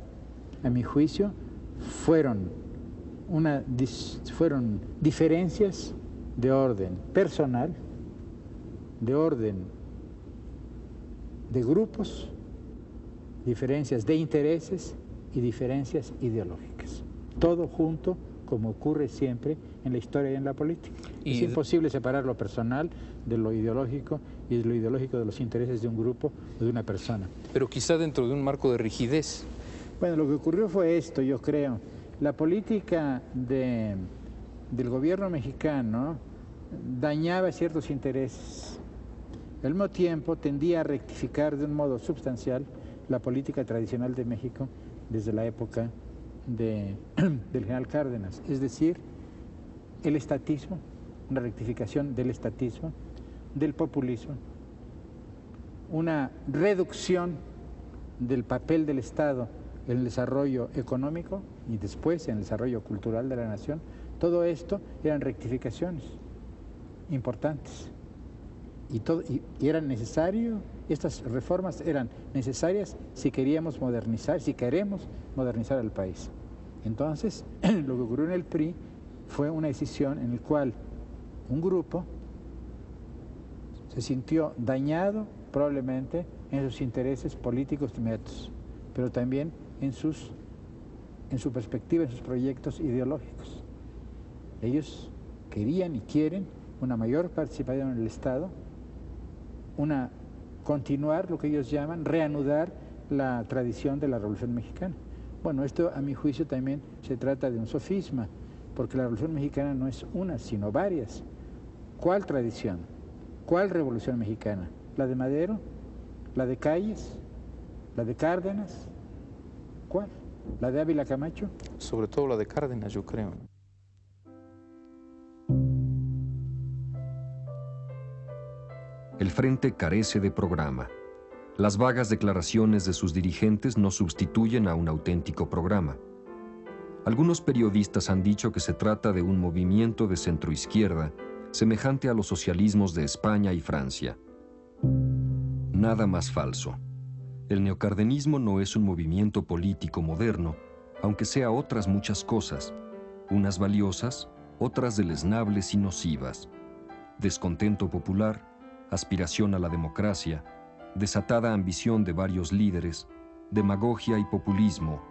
A mi juicio, fueron diferencias de orden personal, de orden de grupos, diferencias de intereses y diferencias ideológicas. Todo junto, como ocurre siempre en la historia y en la política. Es imposible separar lo personal de lo ideológico y de lo ideológico de los intereses de un grupo o de una persona. Pero quizá dentro de un marco de rigidez. Bueno, lo que ocurrió fue esto, yo creo. La política del gobierno mexicano dañaba ciertos intereses. Al mismo tiempo tendía a rectificar de un modo sustancial la política tradicional de México desde la época del general Cárdenas, es decir, el estatismo, una rectificación del estatismo, del populismo, una reducción del papel del Estado en el desarrollo económico y después en el desarrollo cultural de la nación. Todo esto eran rectificaciones importantes. Y eran necesarios, estas reformas eran necesarias si queríamos modernizar, si queremos modernizar al país. Entonces, lo que ocurrió en el PRI fue una decisión en la cual un grupo se sintió dañado probablemente en sus intereses políticos inmediatos, pero también en sus en su perspectiva, en sus proyectos ideológicos. Ellos querían y quieren una mayor participación en el Estado, continuar lo que ellos llaman reanudar la tradición de la Revolución Mexicana. Bueno, esto a mi juicio también se trata de un sofisma, porque la Revolución Mexicana no es una, sino varias. ¿Cuál tradición? ¿Cuál Revolución Mexicana? ¿La de Madero? ¿La de Calles? ¿La de Cárdenas? ¿Cuál? ¿La de Ávila Camacho? Sobre todo la de Cárdenas, yo creo. El Frente carece de programa. Las vagas declaraciones de sus dirigentes no sustituyen a un auténtico programa. Algunos periodistas han dicho que se trata de un movimiento de centroizquierda semejante a los socialismos de España y Francia. Nada más falso. El neocardenismo no es un movimiento político moderno, aunque sea otras muchas cosas, unas valiosas, otras deleznables y nocivas. Descontento popular, aspiración a la democracia, desatada ambición de varios líderes, demagogia y populismo,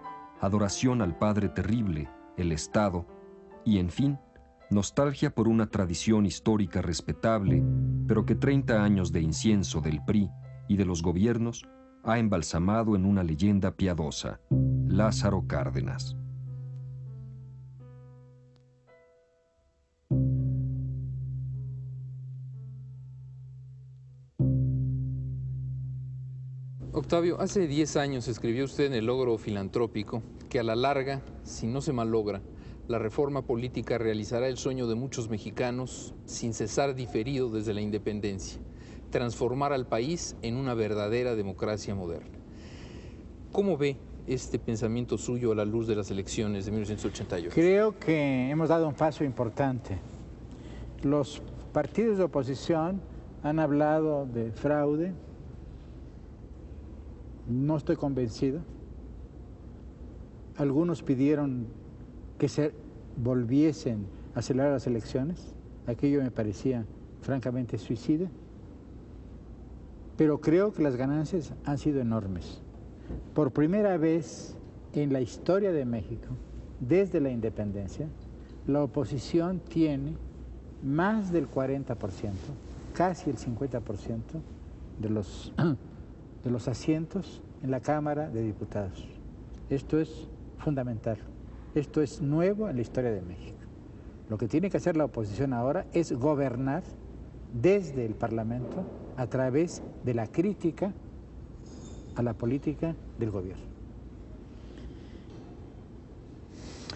adoración al Padre Terrible, el Estado, y en fin, nostalgia por una tradición histórica respetable, pero que 30 años de incienso del PRI y de los gobiernos ha embalsamado en una leyenda piadosa, Lázaro Cárdenas. Octavio, hace 10 años escribió usted en El Logro Filantrópico que a la larga, si no se malogra, la reforma política realizará el sueño de muchos mexicanos sin cesar diferido desde la independencia, transformar al país en una verdadera democracia moderna. ¿Cómo ve este pensamiento suyo a la luz de las elecciones de 1988? Creo que hemos dado un paso importante. Los partidos de oposición han hablado de fraude. No estoy convencido. Algunos pidieron que se volviesen a celebrar las elecciones. Aquello me parecía francamente suicida. Pero creo que las ganancias han sido enormes. Por primera vez en la historia de México, desde la independencia, la oposición tiene más del 40%, casi el 50% de los asientos en la Cámara de Diputados. Esto es fundamental. Esto es nuevo en la historia de México. Lo que tiene que hacer la oposición ahora es gobernar desde el Parlamento a través de la crítica a la política del gobierno.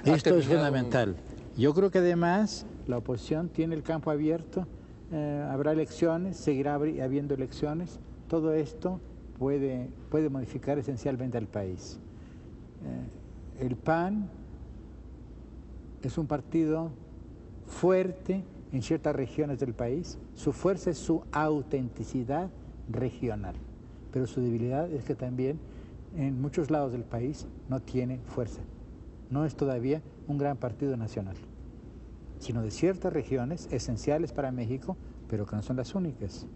Esto es fundamental. Yo creo que además la oposición tiene el campo abierto, habrá elecciones, seguirá habiendo elecciones. Todo esto puede modificar esencialmente al país. El PAN es un partido fuerte en ciertas regiones del país. Su fuerza es su autenticidad regional, pero su debilidad es que también en muchos lados del país no tiene fuerza. No es todavía un gran partido nacional, sino de ciertas regiones esenciales para México, pero que no son las únicas.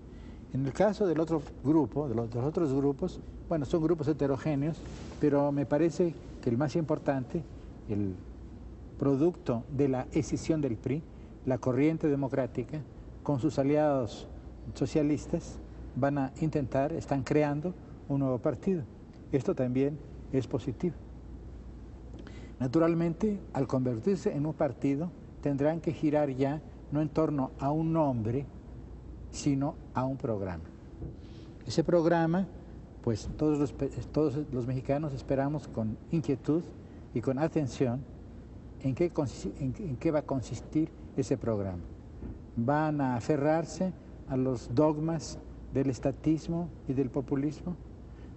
En el caso del otro grupo, de los otros grupos, bueno, son grupos heterogéneos, pero me parece que el más importante, el producto de la escisión del PRI, la corriente democrática, con sus aliados socialistas, van a intentar, están creando un nuevo partido. Esto también es positivo. Naturalmente, al convertirse en un partido, tendrán que girar ya no en torno a un nombre, sino a un programa. Ese programa, pues todos los mexicanos esperamos con inquietud y con atención en qué va a consistir ese programa. ¿Van a aferrarse a los dogmas del estatismo y del populismo?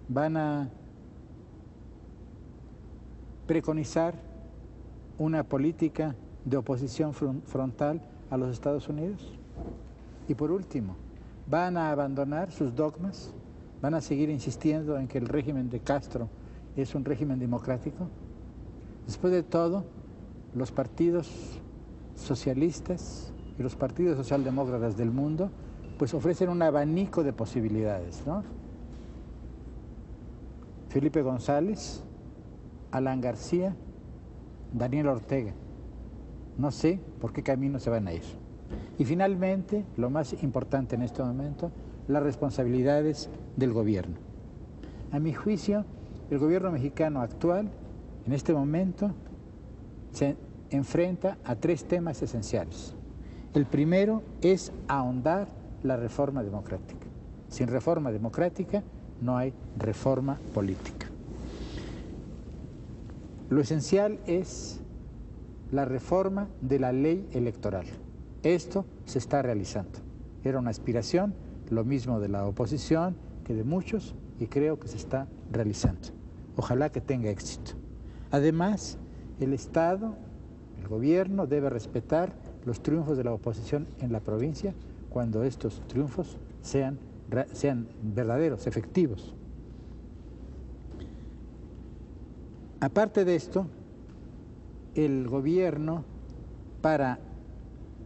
¿Van a preconizar una política de oposición frontal a los Estados Unidos? Y por último, ¿van a abandonar sus dogmas? ¿Van a seguir insistiendo en que el régimen de Castro es un régimen democrático? Después de todo, los partidos socialistas y los partidos socialdemócratas del mundo pues ofrecen un abanico de posibilidades, ¿no? Felipe González, Alan García, Daniel Ortega. No sé por qué camino se van a ir. Y finalmente, lo más importante en este momento, las responsabilidades del gobierno. A mi juicio, el gobierno mexicano actual, en este momento, se enfrenta a 3 temas esenciales. El primero es ahondar la reforma democrática. Sin reforma democrática no hay reforma política. Lo esencial es la reforma de la ley electoral. Esto se está realizando. Era una aspiración, lo mismo de la oposición que de muchos, y creo que se está realizando. Ojalá que tenga éxito. Además, el Estado, el gobierno debe respetar los triunfos de la oposición en la provincia cuando estos triunfos sean verdaderos, efectivos. Aparte de esto, el gobierno, para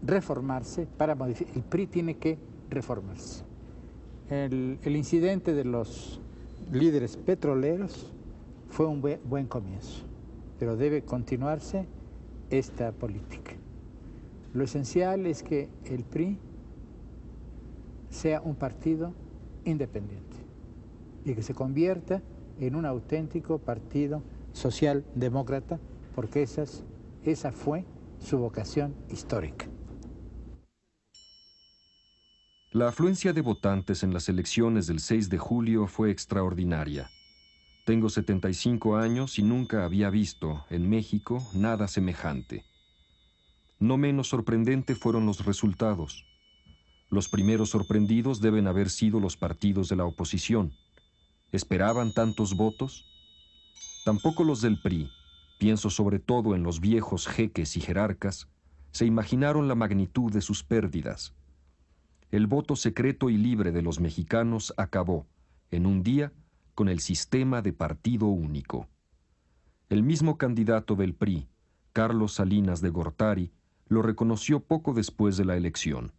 reformarse, para modificar, el PRI tiene que reformarse. El incidente de los líderes petroleros fue un buen comienzo, pero debe continuarse esta política. Lo esencial es que el PRI sea un partido independiente y que se convierta en un auténtico partido socialdemócrata, porque esa fue su vocación histórica. La afluencia de votantes en las elecciones del 6 de julio fue extraordinaria. Tengo 75 años y nunca había visto en México nada semejante. No menos sorprendente fueron los resultados. Los primeros sorprendidos deben haber sido los partidos de la oposición. ¿Esperaban tantos votos? Tampoco los del PRI, pienso sobre todo en los viejos jeques y jerarcas, se imaginaron la magnitud de sus pérdidas. El voto secreto y libre de los mexicanos acabó, en un día, con el sistema de partido único. El mismo candidato del PRI, Carlos Salinas de Gortari, lo reconoció poco después de la elección.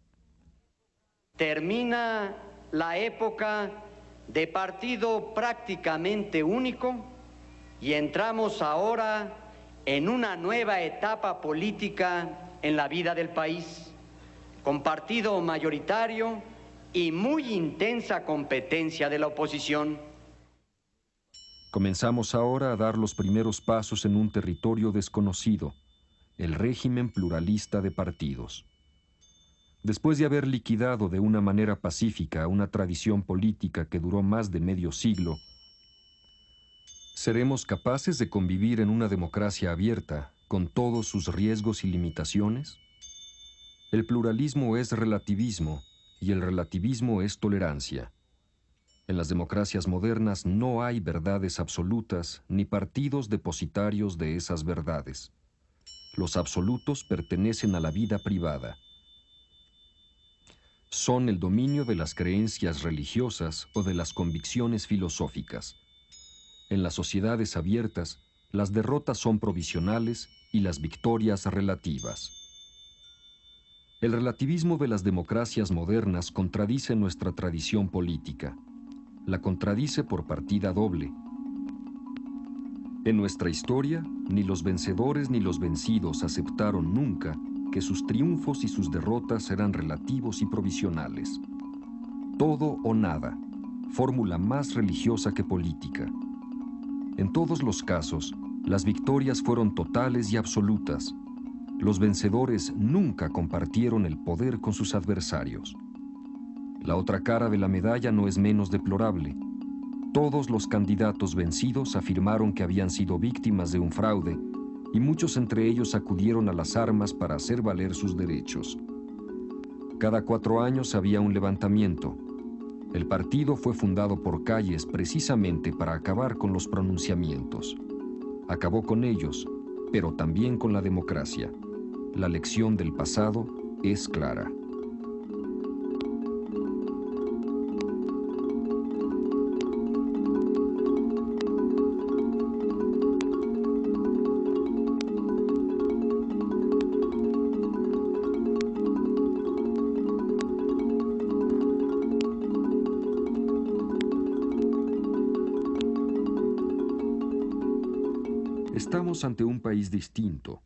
Termina la época de partido prácticamente único y entramos ahora en una nueva etapa política en la vida del país, con partido mayoritario y muy intensa competencia de la oposición. Comenzamos ahora a dar los primeros pasos en un territorio desconocido, el régimen pluralista de partidos. Después de haber liquidado de una manera pacífica una tradición política que duró más de medio siglo, ¿seremos capaces de convivir en una democracia abierta, con todos sus riesgos y limitaciones? El pluralismo es relativismo y el relativismo es tolerancia. En las democracias modernas no hay verdades absolutas ni partidos depositarios de esas verdades. Los absolutos pertenecen a la vida privada. Son el dominio de las creencias religiosas o de las convicciones filosóficas. En las sociedades abiertas, las derrotas son provisionales y las victorias relativas. El relativismo de las democracias modernas contradice nuestra tradición política. La contradice por partida doble. En nuestra historia, ni los vencedores ni los vencidos aceptaron nunca que sus triunfos y sus derrotas eran relativos y provisionales. Todo o nada, fórmula más religiosa que política. En todos los casos, las victorias fueron totales y absolutas. Los vencedores nunca compartieron el poder con sus adversarios. La otra cara de la medalla no es menos deplorable. Todos los candidatos vencidos afirmaron que habían sido víctimas de un fraude y muchos entre ellos acudieron a las armas para hacer valer sus derechos. Cada 4 años había un levantamiento. El partido fue fundado por Calles precisamente para acabar con los pronunciamientos. Acabó con ellos, pero también con la democracia. La lección del pasado es clara. Estamos ante un país distinto.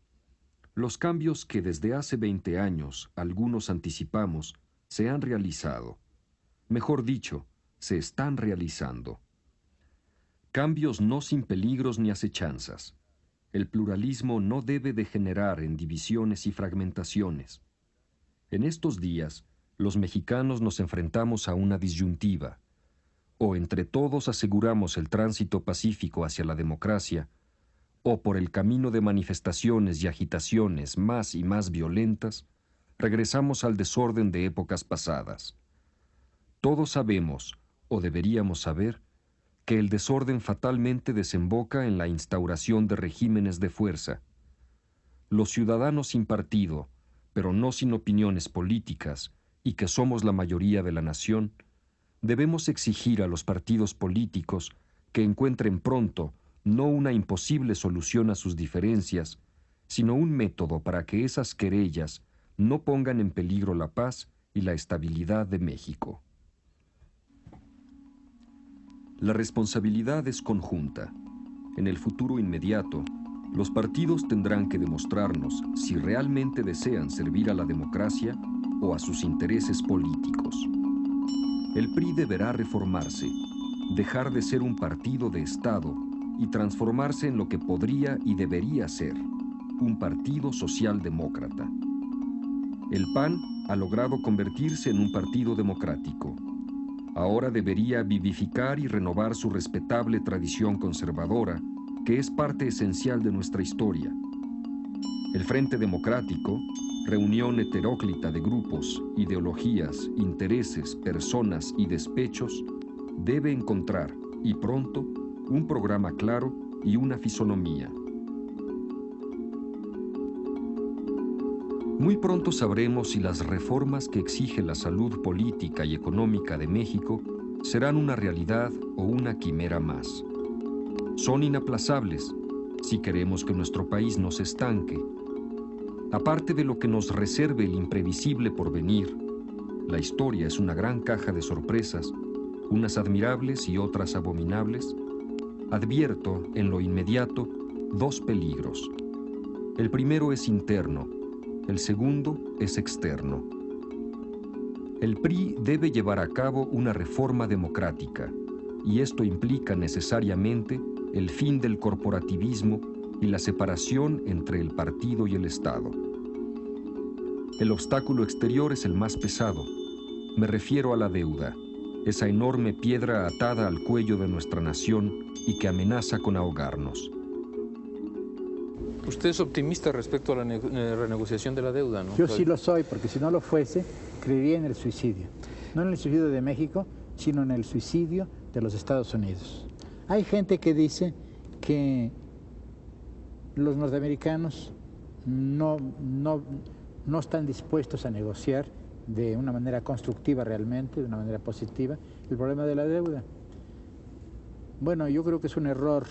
Los cambios que desde hace 20 años algunos anticipamos se han realizado. Mejor dicho, se están realizando. Cambios no sin peligros ni acechanzas. El pluralismo no debe degenerar en divisiones y fragmentaciones. En estos días, los mexicanos nos enfrentamos a una disyuntiva. O entre todos aseguramos el tránsito pacífico hacia la democracia, o por el camino de manifestaciones y agitaciones más y más violentas, regresamos al desorden de épocas pasadas. Todos sabemos, o deberíamos saber, que el desorden fatalmente desemboca en la instauración de regímenes de fuerza. Los ciudadanos sin partido, pero no sin opiniones políticas, y que somos la mayoría de la nación, debemos exigir a los partidos políticos que encuentren pronto no una imposible solución a sus diferencias, sino un método para que esas querellas no pongan en peligro la paz y la estabilidad de México. La responsabilidad es conjunta. En el futuro inmediato, los partidos tendrán que demostrarnos si realmente desean servir a la democracia o a sus intereses políticos. El PRI deberá reformarse, dejar de ser un partido de Estado y transformarse en lo que podría y debería ser, un partido socialdemócrata. El PAN ha logrado convertirse en un partido democrático. Ahora debería vivificar y renovar su respetable tradición conservadora, que es parte esencial de nuestra historia. El Frente Democrático, reunión heteróclita de grupos, ideologías, intereses, personas y despechos, debe encontrar, y pronto, un programa claro y una fisonomía. Muy pronto sabremos si las reformas que exige la salud política y económica de México serán una realidad o una quimera más. Son inaplazables si queremos que nuestro país no se estanque. Aparte de lo que nos reserve el imprevisible porvenir, la historia es una gran caja de sorpresas, unas admirables y otras abominables. Advierto, en lo inmediato, dos peligros. El primero es interno, el segundo es externo. El PRI debe llevar a cabo una reforma democrática, y esto implica necesariamente el fin del corporativismo y la separación entre el partido y el Estado. El obstáculo exterior es el más pesado. Me refiero a la deuda, esa enorme piedra atada al cuello de nuestra nación y que amenaza con ahogarnos. Usted es optimista respecto a la renegociación de la deuda, ¿no? Yo sí lo soy, porque si no lo fuese, creería en el suicidio. No en el suicidio de México, sino en el suicidio de los Estados Unidos. Hay gente que dice que los norteamericanos no están dispuestos a negociar de una manera constructiva realmente, de una manera positiva, el problema de la deuda. Bueno, yo creo que es un error.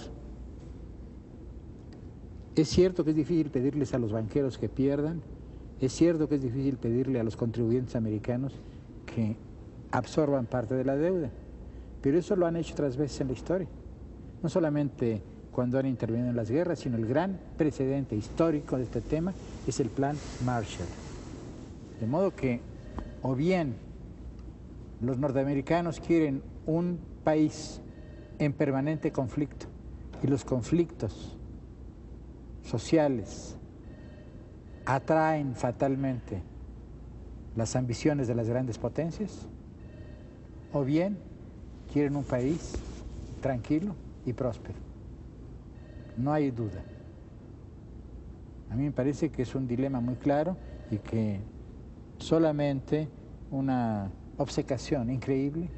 Es cierto que es difícil pedirles a los banqueros que pierdan, es cierto que es difícil pedirle a los contribuyentes americanos que absorban parte de la deuda, pero eso lo han hecho otras veces en la historia. No solamente cuando han intervenido en las guerras, sino el gran precedente histórico de este tema es el Plan Marshall. De modo que, o bien los norteamericanos quieren un país en permanente conflicto, y los conflictos sociales atraen fatalmente las ambiciones de las grandes potencias, o bien quieren un país tranquilo y próspero. No hay duda. A mí me parece que es un dilema muy claro y que solamente una obcecación increíble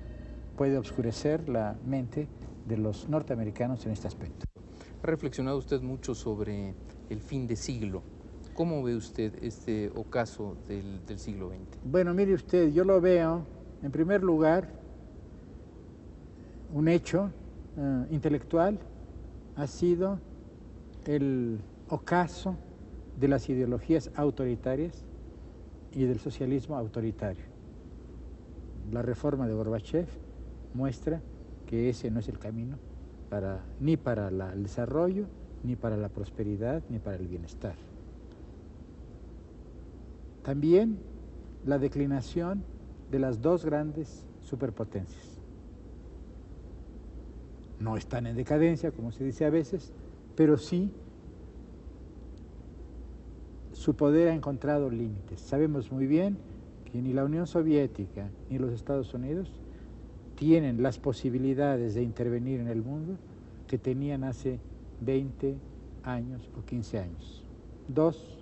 puede oscurecer la mente de los norteamericanos en este aspecto. Ha reflexionado usted mucho sobre el fin de siglo. ¿Cómo ve usted este ocaso del siglo XX? Bueno, mire usted, yo lo veo, en primer lugar, un hecho intelectual ha sido el ocaso de las ideologías autoritarias y del socialismo autoritario. La reforma de Gorbachev muestra que ese no es el camino ni para el desarrollo ni para la prosperidad, ni para el bienestar. También la declinación de las dos grandes superpotencias. No están en decadencia, como se dice a veces, pero sí su poder ha encontrado límites. Sabemos muy bien que ni la Unión Soviética ni los Estados Unidos tienen las posibilidades de intervenir en el mundo que tenían hace 20 años o 15 años. Dos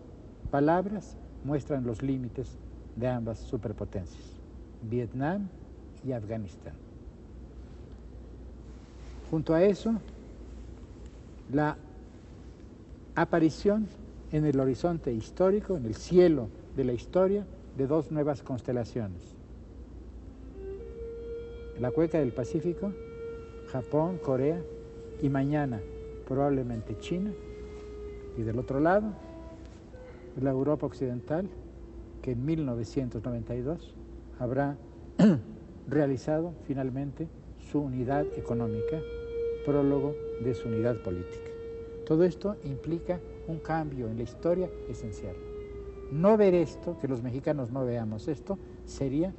palabras muestran los límites de ambas superpotencias: Vietnam y Afganistán. Junto a eso, la aparición en el horizonte histórico, en el cielo de la historia, de dos nuevas constelaciones. En la cuenca del Pacífico, Japón, Corea y mañana probablemente China. Y del otro lado, la Europa occidental, que en 1992 habrá realizado finalmente su unidad económica, prólogo de su unidad política. Todo esto implica un cambio en la historia esencial. No ver esto, que los mexicanos no veamos esto, sería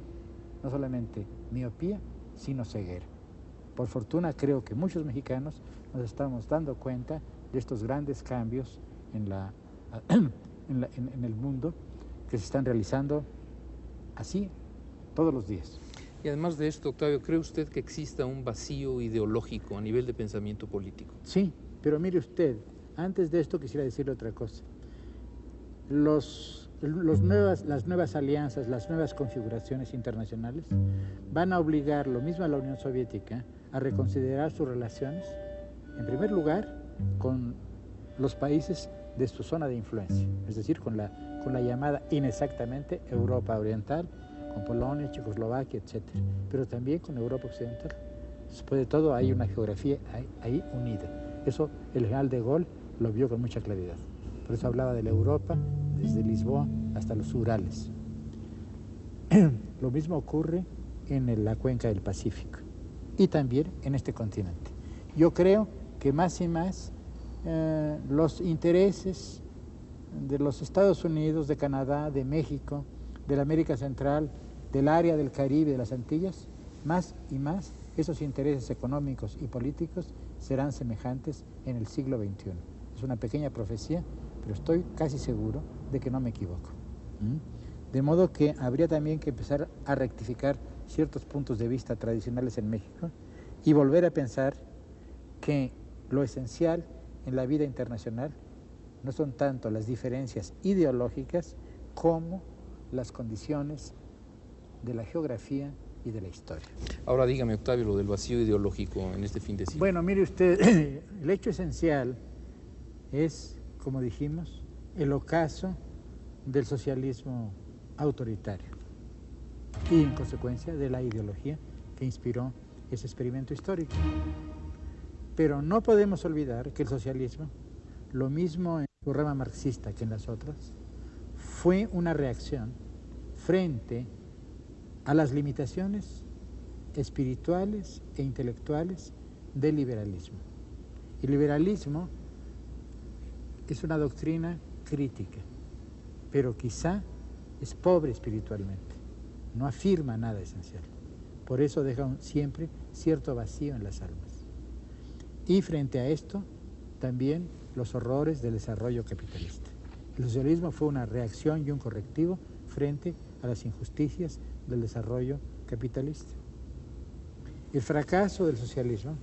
no solamente miopía, sino ceguera. Por fortuna creo que muchos mexicanos nos estamos dando cuenta de estos grandes cambios en el mundo que se están realizando así todos los días. Y además de esto, Octavio, ¿cree usted que exista un vacío ideológico a nivel de pensamiento político? Sí, pero mire usted, antes de esto quisiera decirle otra cosa. Las nuevas alianzas, las nuevas configuraciones internacionales van a obligar lo mismo a la Unión Soviética a reconsiderar sus relaciones, en primer lugar, con los países de su zona de influencia, es decir, con la llamada inexactamente Europa Oriental, con Polonia, Checoslovaquia, etc., pero también con Europa Occidental. Después de todo, hay una geografía ahí unida. Eso el general de Gaulle lo vio con mucha claridad. Por eso hablaba de la Europa desde Lisboa hasta los Urales. Lo mismo ocurre en la cuenca del Pacífico y también en este continente. Yo creo que más y más los intereses de los Estados Unidos, de Canadá, de México, de la América Central, del área del Caribe, de las Antillas, más y más esos intereses económicos y políticos serán semejantes en el siglo XXI. Es una pequeña profecía, pero estoy casi seguro de que no me equivoco. De modo que habría también que empezar a rectificar ciertos puntos de vista tradicionales en México y volver a pensar que lo esencial en la vida internacional no son tanto las diferencias ideológicas como las condiciones de la geografía y de la historia. Ahora dígame, Octavio, lo del vacío ideológico en este fin de siglo. Bueno, mire usted, el hecho esencial es, como dijimos, el ocaso del socialismo autoritario y, en consecuencia, de la ideología que inspiró ese experimento histórico. Pero no podemos olvidar que el socialismo, lo mismo en su rama marxista que en las otras, fue una reacción frente a las limitaciones espirituales e intelectuales del liberalismo. El liberalismo es una doctrina crítica, pero quizá es pobre espiritualmente, no afirma nada esencial. Por eso deja siempre cierto vacío en las almas. Y frente a esto, también los horrores del desarrollo capitalista. El socialismo fue una reacción y un correctivo frente a las injusticias del desarrollo capitalista. El fracaso del socialismo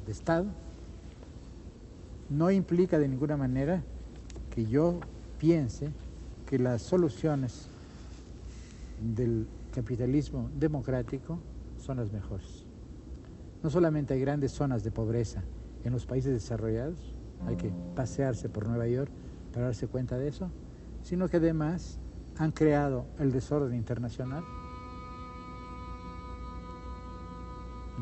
de Estado, no implica de ninguna manera que yo piense que las soluciones del capitalismo democrático son las mejores. No solamente hay grandes zonas de pobreza en los países desarrollados, hay que pasearse por Nueva York para darse cuenta de eso, sino que además han creado el desorden internacional.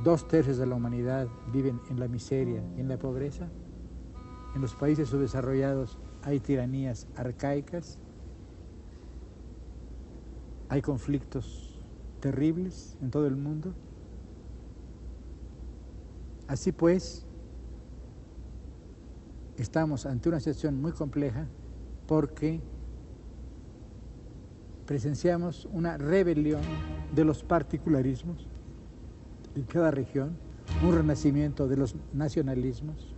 2/3 de la humanidad viven en la miseria y en la pobreza. En los países subdesarrollados hay tiranías arcaicas, hay conflictos terribles en todo el mundo. Así pues, estamos ante una situación muy compleja porque presenciamos una rebelión de los particularismos en cada región, un renacimiento de los nacionalismos,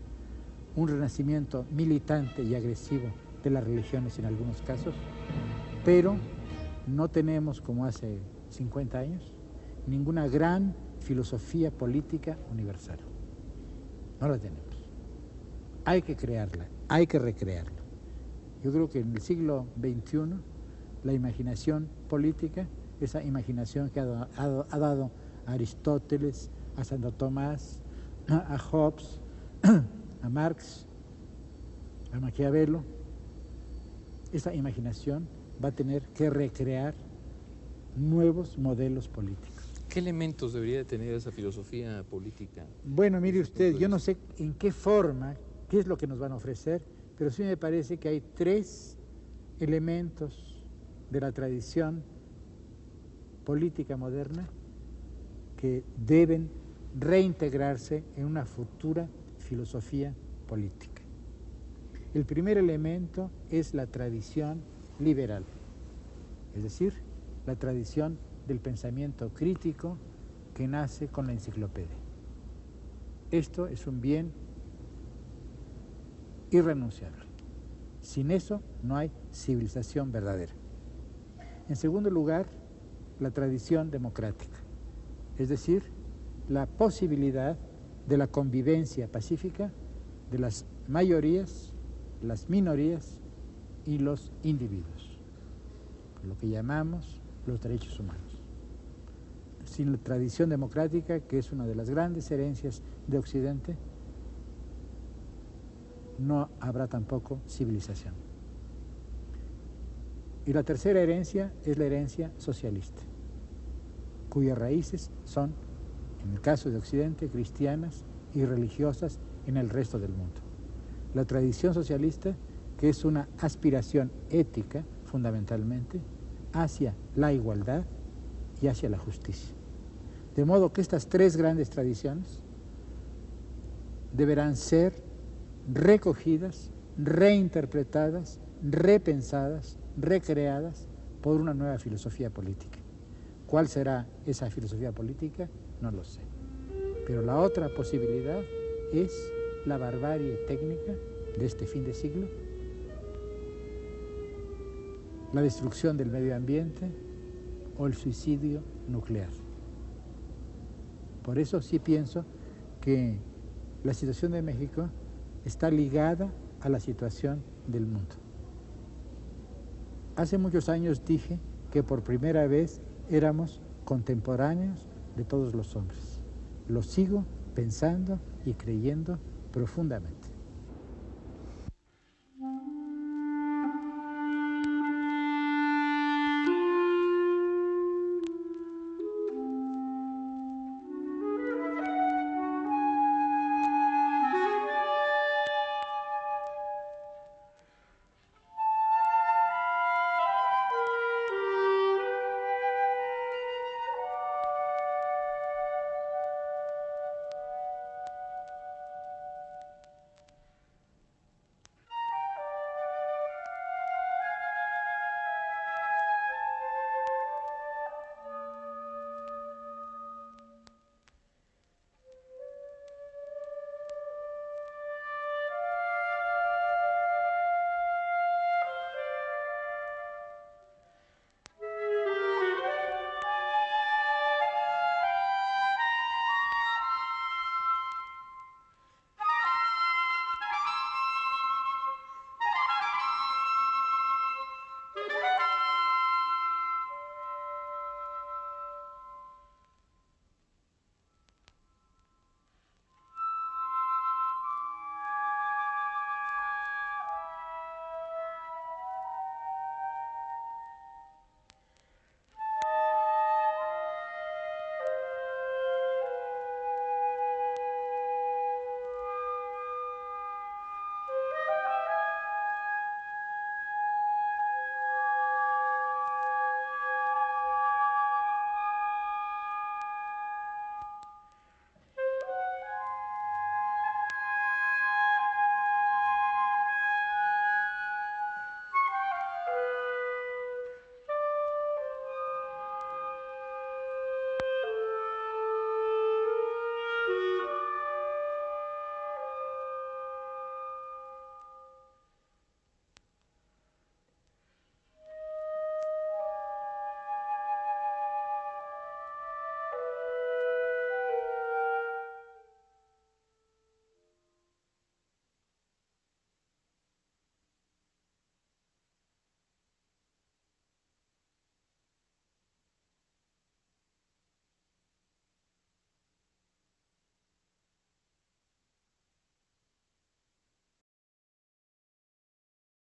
un renacimiento militante y agresivo de las religiones en algunos casos, pero no tenemos, como hace 50 años, ninguna gran filosofía política universal. No la tenemos. Hay que crearla, hay que recrearla. Yo creo que en el siglo XXI la imaginación política, esa imaginación que ha dado a Aristóteles, a Santo Tomás, a Hobbes, a Marx, a Maquiavelo, esa imaginación va a tener que recrear nuevos modelos políticos. ¿Qué elementos debería tener esa filosofía política? Bueno, mire usted, yo no sé en qué forma, qué es lo que nos van a ofrecer, pero sí me parece que hay 3 elementos de la tradición política moderna que deben reintegrarse en una futura filosofía política. El primer elemento es la tradición liberal, es decir, la tradición del pensamiento crítico que nace con la enciclopedia. Esto es un bien irrenunciable. Sin eso no hay civilización verdadera. En segundo lugar, la tradición democrática, es decir, la posibilidad de la convivencia pacífica de las mayorías, las minorías y los individuos, lo que llamamos los derechos humanos. Sin la tradición democrática, que es una de las grandes herencias de Occidente, no habrá tampoco civilización. Y la tercera herencia es la herencia socialista, cuyas raíces son, en el caso de Occidente, cristianas y religiosas en el resto del mundo. La tradición socialista, que es una aspiración ética, fundamentalmente, hacia la igualdad y hacia la justicia. De modo que estas 3 grandes tradiciones deberán ser recogidas, reinterpretadas, repensadas, recreadas por una nueva filosofía política. ¿Cuál será esa filosofía política? No lo sé. Pero la otra posibilidad es la barbarie técnica de este fin de siglo, la destrucción del medio ambiente o el suicidio nuclear. Por eso sí pienso que la situación de México está ligada a la situación del mundo. Hace muchos años dije que por primera vez éramos contemporáneos de todos los hombres. Lo sigo pensando y creyendo profundamente.